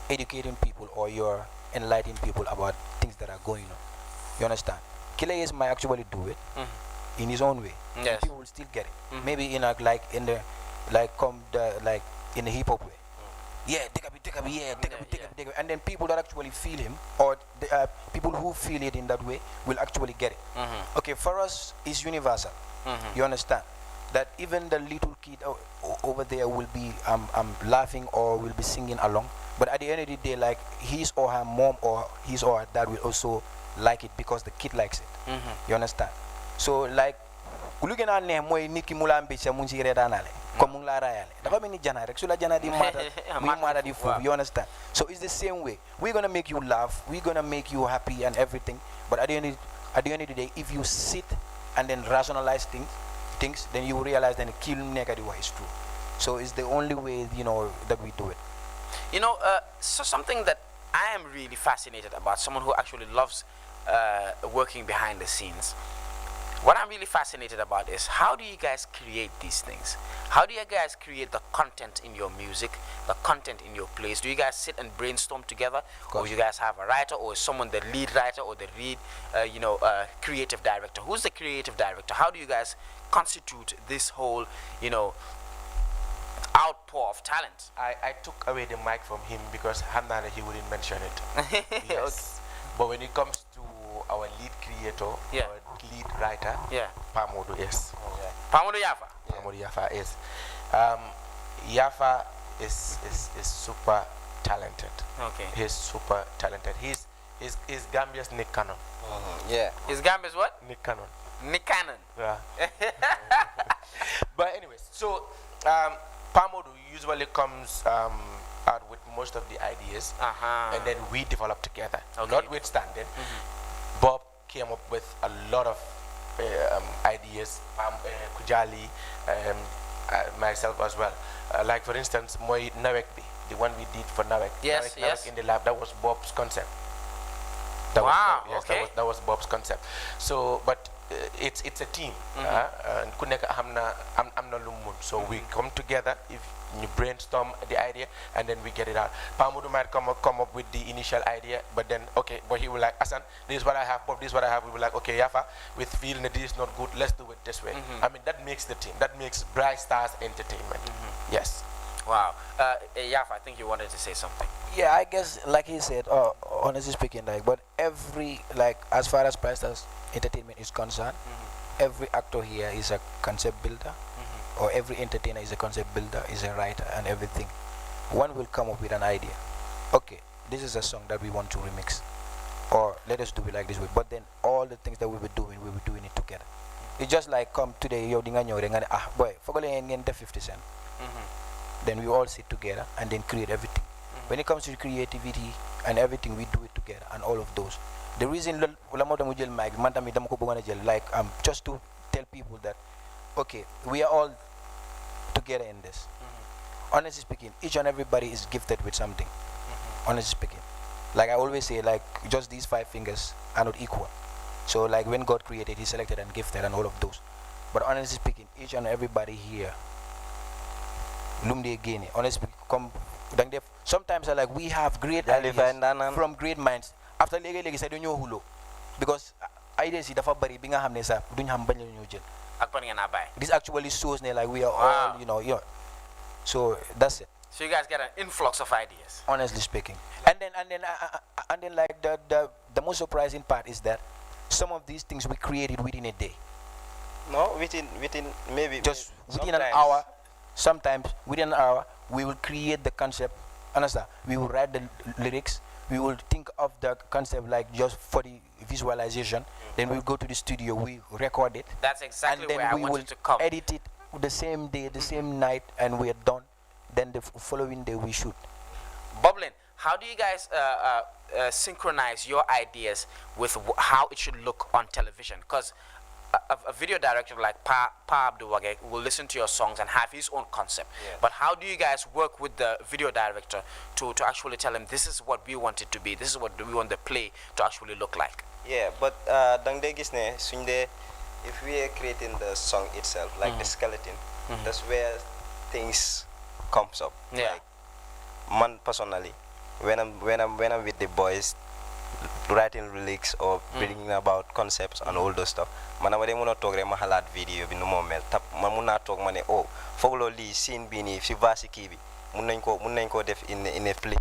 Speaker 22: educating people or you're enlightening people about things that are going on. You understand? Killer might actually do it in his own way.
Speaker 1: Yes.
Speaker 22: People will still get it. Maybe in a in the hip hop way. Yeah, and then people that actually feel him, or the, people who feel it in that way, will actually get it. Okay, for us, it's universal. You understand? That even the little kid over there will be laughing or will be singing along, but at the end of the day, like his or her mom or his or her dad will also like it because the kid likes it. You understand? So like, you understand? So it's the same way. We're gonna make you laugh, we're gonna make you happy and everything, but at the end of the day, if you sit and then rationalize things, then you realize that kill negative is true. So it's the only way, you know, that we do it.
Speaker 1: You know, so something that I am really fascinated about, someone who actually loves working behind the scenes. What I'm really fascinated about is, how do you guys create these things? How do you guys create the content in your music, the content in your plays? Do you guys sit and brainstorm together, or you guys have a writer, or is someone the lead writer or the lead, creative director? Who's the creative director? How do you guys constitute this whole, outpour of talent?
Speaker 23: I took away the mic from him because Hamnana, he wouldn't mention it. Yes. But when it comes to our lead creator, our lead writer, Pamodo is.
Speaker 1: Pamodo Yafa?
Speaker 23: Pamodo Yafa is. Yafa is super talented.
Speaker 1: Okay.
Speaker 23: He's super talented. He's Gambia's Nick Cannon.
Speaker 5: Yeah.
Speaker 1: Is Gambia's what?
Speaker 23: Nick Cannon.
Speaker 1: Nick Cannon.
Speaker 23: Yeah. But anyways, so Pamodo usually comes out with most of the ideas, and then we develop together. Notwithstanding, Bob came up with a lot of ideas, Kujali, myself as well. Like for instance, Moi Nawekbi, the one we did for Nawek.
Speaker 1: Yes,
Speaker 23: Nawek in the lab, that was Bob's concept. That was Bob's concept. So, but it's a team. Ku nekk am na lu mu mun. So we come together, if you brainstorm the idea, and then we get it out. Pamudu might come up with the initial idea, but then but he will like, Asan, this is what I have, Bob, this is what I have. We will like, okay, Yafa, with feeling that this is not good, let's do it this way. I mean, that makes the team. That makes Bright Stars Entertainment. Yes.
Speaker 1: Wow. Yafa, I think you wanted to say something.
Speaker 22: Yeah, I guess like he said, honestly speaking, but every, as far as Bright Stars Entertainment is concerned, every actor here is a concept builder, or every entertainer is a concept builder, is a writer, and everything. One will come up with an idea. Okay, this is a song that we want to remix, or let us do it like this way. But then all the things that we were doing it together. It's just like come today, boy, forget 50 Cent. Then we all sit together and then create everything. When it comes to creativity and everything, we do it together, and all of those. The reason just to tell people that, okay, we are all together in this. Honestly speaking, each and everybody is gifted with something. Honestly speaking, like I always say, just these 5 fingers are not equal. So when God created, he selected and gifted and all of those. But honestly speaking, each and everybody here, honestly, sometimes we have great ideas from great minds. After legi say dañu hulo, because ideas dafa bari bi nga xamne sax duñ xam bañ lañu jël. This actually shows we are all, so that's it.
Speaker 1: So you guys get an influx of ideas.
Speaker 22: Honestly speaking, and then the most surprising part is that some of these things we created within a day.
Speaker 5: No, within maybe
Speaker 22: just within an hour. Sometimes within an hour we will create the concept. Understand? We will write the lyrics. We will think of the concept just for the visualization. Then we'll go to the studio. We record it.
Speaker 1: That's exactly
Speaker 22: and then
Speaker 1: where I
Speaker 22: we will
Speaker 1: wanted to come.
Speaker 22: Edit it the same day, the same night, and we're done. Then the following day we shoot.
Speaker 1: Bubbling, how do you guys synchronize your ideas with how it should look on television? Because a video director like Pa Abduwage will listen to your songs and have his own concept.
Speaker 5: Yeah.
Speaker 1: But how do you guys work with the video director to actually tell him this is what we want it to be, this is what we want the play to actually look like?
Speaker 5: Yeah, but if we are creating the song itself, like the skeleton, that's where things comes up.
Speaker 1: Yeah.
Speaker 5: Like, man personally, when I'm with the boys, writing lyrics or bringing about concepts and all those stuff, man I muna talk rek ma halat video bi nu mo mel tap man muna talk ma ne foglo li scene bi ni fi vasi ki bi mun nañ ko def in a play.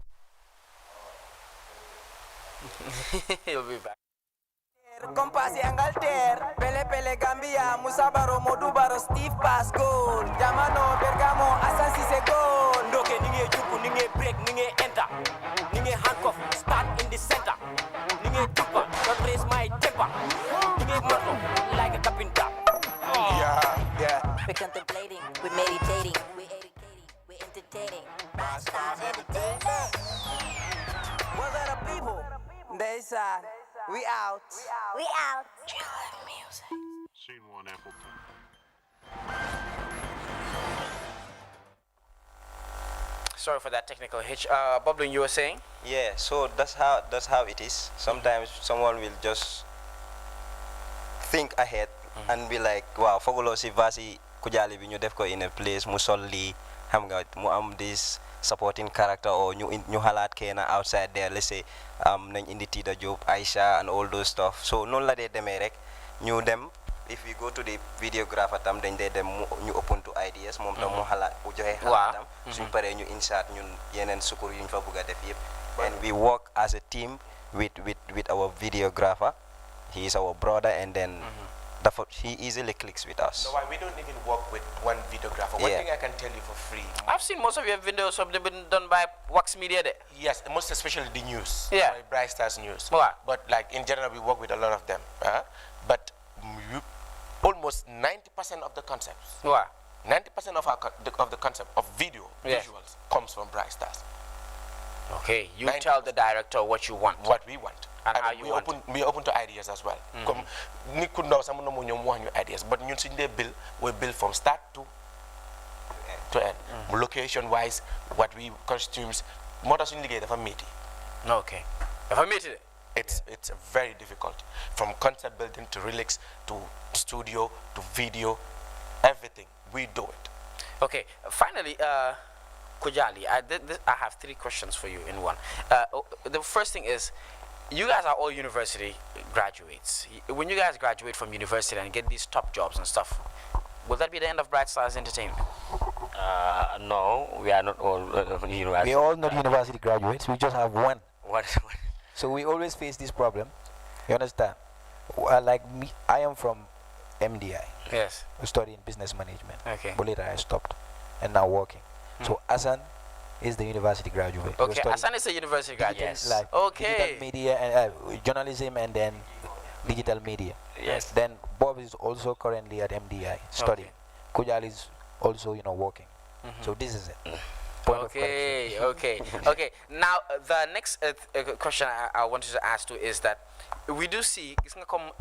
Speaker 1: He'll be back.
Speaker 10: Kompasi Angleterre, Pele Gambia, Musabaro Modubaro, Steve Pascal, Jamano Bergamo, Assassi Segol.
Speaker 17: Ndoke ninge juku, ninge break, ninge enter, ninge handcuff, stand in the center, ninge tupa, don't raise my temper, ninge moto, like a carpenter.
Speaker 20: We're contemplating, we're meditating, we're educating, we're entertaining. Bright Stars Entertainment.
Speaker 10: What's up, people? They said, we out.
Speaker 20: We out. GRTS music.
Speaker 7: Scene 1 Appleton.
Speaker 1: Sorry for that technical hitch. Bubbling, you were saying?
Speaker 5: Yeah, so that's how it is. Sometimes someone will just think ahead and be like, wow, fogolo si vasi kujali bi ñu def ko in a place mu sol li xam nga mu am this supporting character, or ñu halat kena outside there, let's say nañ indi Tida Job, Aisha and all those stuff. So non la dé démé rek ñu dem, if we go to the videographer tam dañ dé dem ñu open to ideas mom tam mu halat bu joxe halatam suñ paré ñu insert ñun yenen sukur yuñ fa bëgga def yépp, and we work as a team with our videographer. He is our brother, and then he easily clicks with us.
Speaker 23: No, why we don't even work with one videographer. One thing I can tell you for free.
Speaker 1: I've seen most of your videos have been done by Wax Media there.
Speaker 23: Yes, most especially the news.
Speaker 1: Yeah.
Speaker 23: By Bright Stars News.
Speaker 1: Wow.
Speaker 23: But like in general, we work with a lot of them. But almost 90% of the concepts.
Speaker 1: Wow.
Speaker 23: 90% of the concept of video visuals comes from Bright Stars.
Speaker 1: Okay, you tell the director what you want.
Speaker 23: What we want.
Speaker 1: And how you want.
Speaker 23: We open to ideas as well. Comme ni ku ndaw sama no mo ñom wax ñu ideas, but ñun suñ dé build, we build from start to end. Location wise, what we costumes, moo tax suñu liggéey dafa métti.
Speaker 1: Okay. Dafa métti de.
Speaker 23: It's very difficult, from concept building to lyrics to studio to video, everything we do it.
Speaker 1: Okay, finally, Kujali, I have 3 questions for you in one. The first thing is, you guys are all university graduates. When you guys graduate from university and get these top jobs and stuff, will that be the end of Bright Stars Entertainment?
Speaker 3: No, we are not all university.
Speaker 22: We are all not university graduates. We just have one.
Speaker 3: What?
Speaker 22: So we always face this problem. You understand? Like me, I am from MDI.
Speaker 1: Yes.
Speaker 22: I study in business management.
Speaker 1: Okay.
Speaker 22: But later I stopped and now working. So Asan is the university graduate.
Speaker 1: Okay, Asan is a university graduate.
Speaker 22: Yes. Like
Speaker 1: Okay.
Speaker 22: digital media and journalism and then digital media.
Speaker 1: Yes.
Speaker 22: Then Bob is also currently at MDI studying. Kujal is also working. So this is it.
Speaker 1: Okay, okay, okay. Now the next question I wanted to ask you is that we do see it's gonna come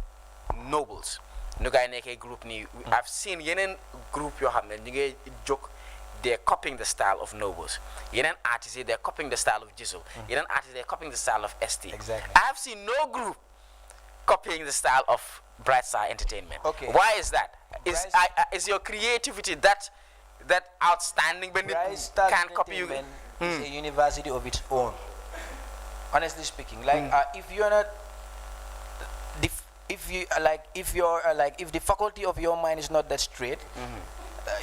Speaker 1: nobles. No guy neke group ni. I've seen yenen group yo hamne nige joke. They're copying the style of nobles. Yenen artists they're copying the style of Jizzle. Yenen artists they're copying the style of ST.
Speaker 22: Exactly.
Speaker 1: I have seen no group copying the style of Bright Star Entertainment.
Speaker 22: Okay.
Speaker 1: Why is that? Is your creativity that outstanding when it can copy you?
Speaker 22: It's a university of its own. Honestly speaking, like if you're not, if the faculty of your mind is not that straight,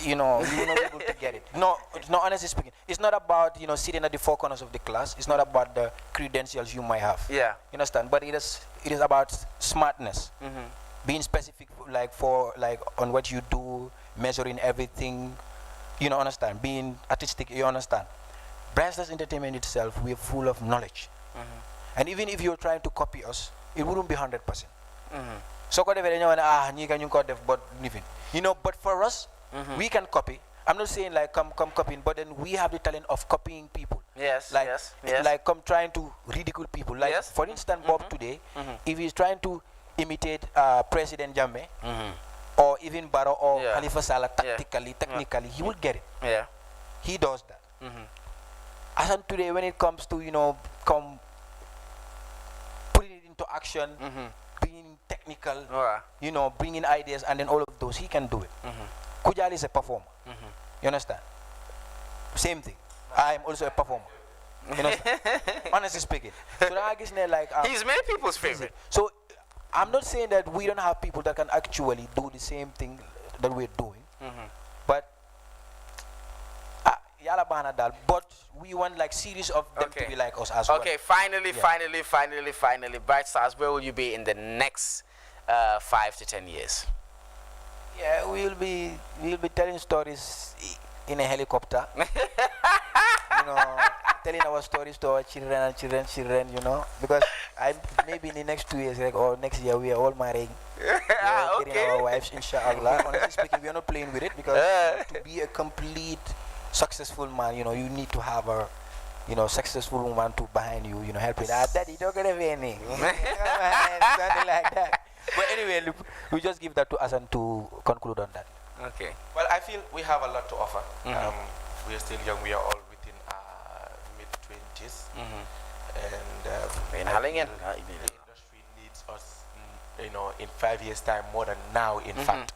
Speaker 22: you will not be able to get it. No, honestly speaking, it's not about sitting at the four corners of the class. It's not about the credentials you might have.
Speaker 1: Yeah.
Speaker 22: You understand? But it is about smartness, being specific, on what you do, measuring everything. Understand? Being artistic, you understand? Bright Stars Entertainment itself, we're full of knowledge. And even if you're trying to copy us, it wouldn't be 100%. So, but for us, we can copy. I'm not saying like come copying, but then we have the talent of copying people.
Speaker 1: Yes,
Speaker 22: like,
Speaker 1: yes.
Speaker 22: Like come trying to ridicule people. Like for instance, Bob today, if he's trying to imitate President Jammeh, or even Barrow or Khalifa Salah technically, he will get it.
Speaker 1: Yeah.
Speaker 22: He does that. As today, when it comes to putting it into action, being technical, bringing ideas, and then all of those, he can do it. Kujal is a performer. You understand? Same thing. I am also a performer. You understand? Honestly speaking. So I guess
Speaker 1: he's many people's favorite.
Speaker 22: So I'm not saying that we don't have people that can actually do the same thing that we're doing, but we want like series of them to be like us as well.
Speaker 1: Okay, finally, Bright Stars, where will you be in the next 5 to 10 years?
Speaker 22: Yeah, we'll be telling stories in a helicopter. Telling our stories to our children, because maybe in the next 2 years, or next year, we are all marrying. Getting our wives, inshallah. Honestly speaking, we are not playing with it, because to be a complete successful man, you need to have a successful woman behind you, helping. Daddy, don't get any. Something like that. But anyway, look, we just give that to Asan to conclude on that.
Speaker 1: Okay.
Speaker 23: Well, I feel we have a lot to offer. We are still young. We are all within our mid-20s. And the industry needs us, in 5 years' time more than now, in fact.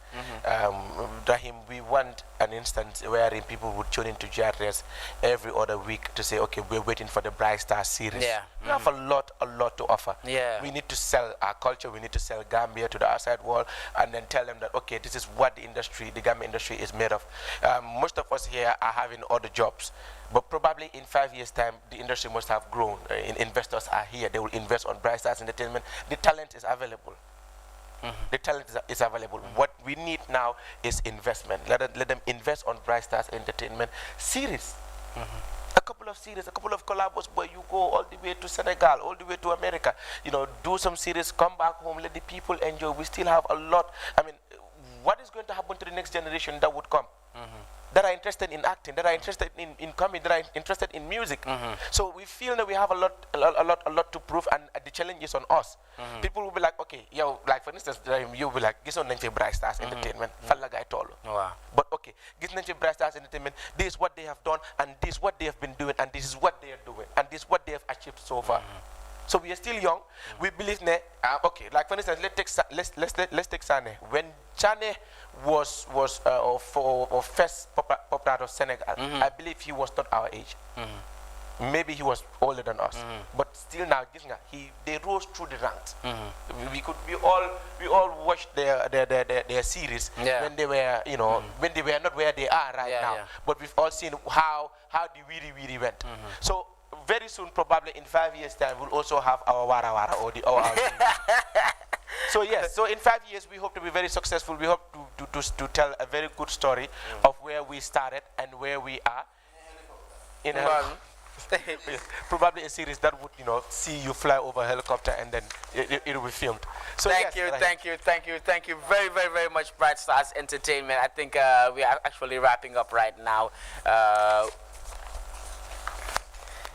Speaker 23: Rahim, we want an instance wherein people would tune into GRTS every other week to say, okay, we're waiting for the Bright Star series.
Speaker 1: Yeah.
Speaker 23: We have a lot to offer.
Speaker 1: Yeah.
Speaker 23: We need to sell our culture, we need to sell Gambia to the outside world, and then tell them that, okay, this is what the Gambia industry is made of. Most of us here are having other jobs, but probably in 5 years' time, the industry must have grown. Investors are here, they will invest on Bright Stars Entertainment. The talent is available. The talent is available. What we need now is investment. Let them invest on Bright Stars Entertainment series. A couple of series, a couple of collabos where you go all the way to Senegal, all the way to America. Do some series, come back home, let the people enjoy. We still have a lot. I mean, what is going to happen to the next generation that would come? That are interested in acting, that are interested in comedy, that are interested in music. So we feel that we have a lot to prove, and the challenge is on us. People will be like, okay, like for instance, you'll be like, this is Bright Stars Entertainment. But okay, this is Bright Stars Entertainment. This is what they have done, and this is what they have been doing, and this is what they are doing, and this is what they have achieved so far. So we are still young. We believe okay. Like for instance, let's take Sane. When Sane was first popped out of Senegal, I believe he was not our age. Maybe he was older than us, but still now, they rose through the ranks. We all watched their series when they were when they were not where they are right now. But we've all seen how the Wiri went. So very soon, probably in 5 years' time, we'll also have our Wara Wara or our So yes, so in 5 years we hope to be very successful. We hope to tell a very good story of where we started and where we are. Probably a series that would see you fly over a helicopter and then it will be filmed. So
Speaker 1: thank you very much, Bright Stars Entertainment. I think we are actually wrapping up right now.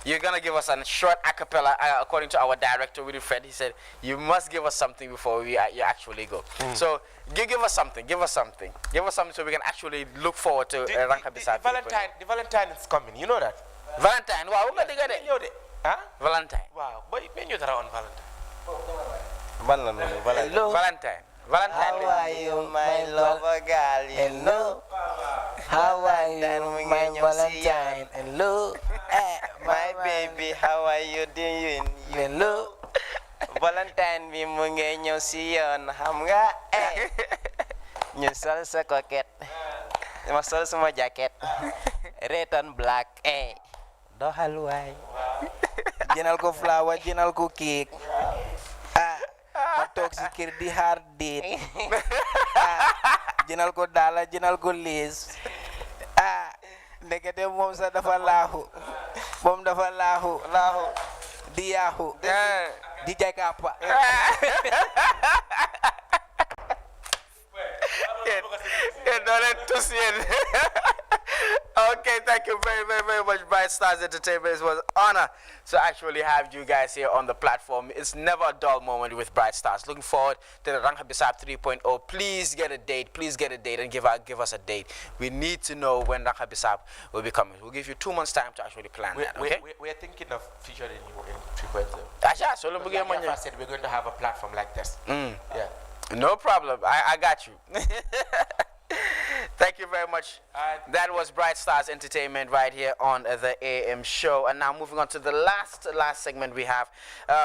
Speaker 1: You're gonna give us a short acapella, according to our director Wilfred. He said you must give us something before you actually go. So give us something so we can actually look forward to
Speaker 23: the Valentine is coming. You know that.
Speaker 1: Valentine, wow, what they got it?
Speaker 23: Huh?
Speaker 1: Valentine.
Speaker 23: Wow, but when you're on Valentine.
Speaker 1: Hello. Valentine.
Speaker 10: How are you, my lover girl? Hello. How are you, my Valentine? Hello. My baby, how are you doing? Hello. Valentine bi mu ngi ñëw si yoon xam nga ñu sol sa coquette ma sol sama jacket red and black doxal waay jënal ko flower jënal ko cake ma toog si kër di xaar déet jënal ko daala jënal ko liis ndekete moom sax dafa laaxu di yaaxu di jakapa
Speaker 1: Okay, thank you very much, Bright Stars Entertainment. It was an honor to actually have you guys here on the platform. It's never a dull moment with Bright Stars. Looking forward to the Ranka Bisab 3.0. Please get a date and give us a date. We need to know when Ranka Bisab will be coming. We'll give you 2 months time to actually plan that, okay?
Speaker 23: We're thinking of featuring you in 3.0.
Speaker 1: So
Speaker 23: like I said, we're going to have a platform like this. Yeah.
Speaker 1: No problem. I got you. Thank you very much. That was Bright Stars Entertainment right here on the AM show. And now moving on to the last segment we have.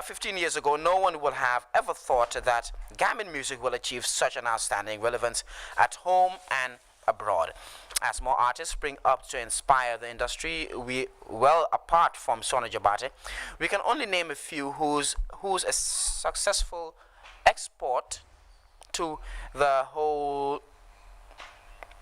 Speaker 1: 15 years ago, no one will have ever thought that Gambian music will achieve such an outstanding relevance at home and abroad. As more artists spring up to inspire the industry, apart from Sona Jabate, we can only name a few whose a successful export to the whole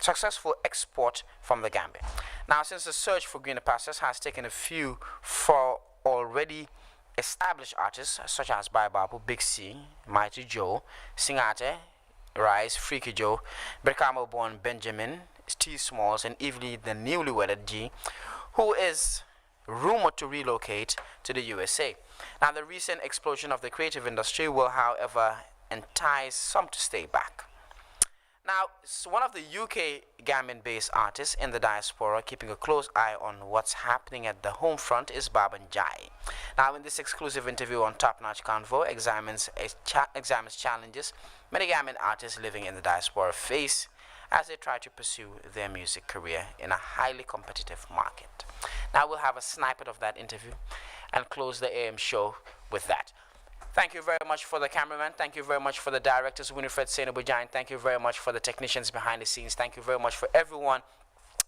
Speaker 1: successful export from the Gambia. Now, since the search for greener pastures has taken a few for already established artists such as Babu, Big C, Mighty Joe, Singate, Rise, Freaky Joe, Berkamo born Benjamin, T. Smalls, and even the newly wedded G, who is rumored to relocate to the USA. Now, the recent explosion of the creative industry will, however, entice some to stay back. Now, one of the UK Gambian-based artists in the diaspora keeping a close eye on what's happening at the home front is Baban Jai. Now, in this exclusive interview on Top Notch Convo, examines challenges many Gambian artists living in the diaspora face as they try to pursue their music career in a highly competitive market. Now, we'll have a snippet of that interview and close the AM show with that. Thank you very much for the cameraman. Thank you very much for the directors, Winifred Senabujain. Thank you very much for the technicians behind the scenes. Thank you very much for everyone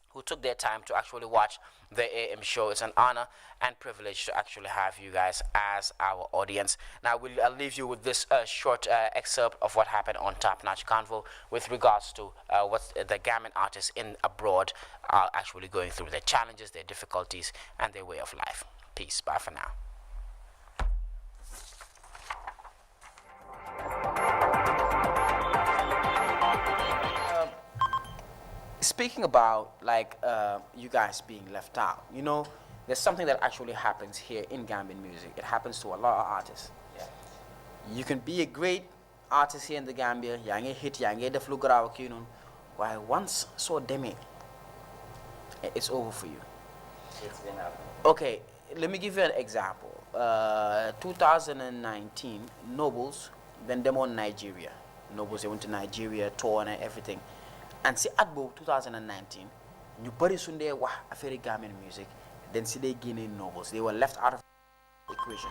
Speaker 1: who took their time to actually watch the AM show. It's an honor and privilege to actually have you guys as our audience. Now, I'll leave you with this short excerpt of what happened on Top Notch Convo with regards to what the Gambian artists in abroad are actually going through, their challenges, their difficulties, and their way of life. Peace. Bye for now. Speaking about you guys being left out, there's something that actually happens here in Gambian music. It happens to a lot of artists. Yeah. You can be a great artist here in the Gambia, yange hit, yange def lu graw ki non, while once so demi, it's over for you.
Speaker 3: It's been happening.
Speaker 1: Okay, let me give you an example.
Speaker 7: 2019 Nobles then them on Nigeria. Nobles they went to Nigeria, tour and everything. And see at 2019, ñu bari sunde wax affaire Gambian music, then see they gain Nobles. They were left out of the equation.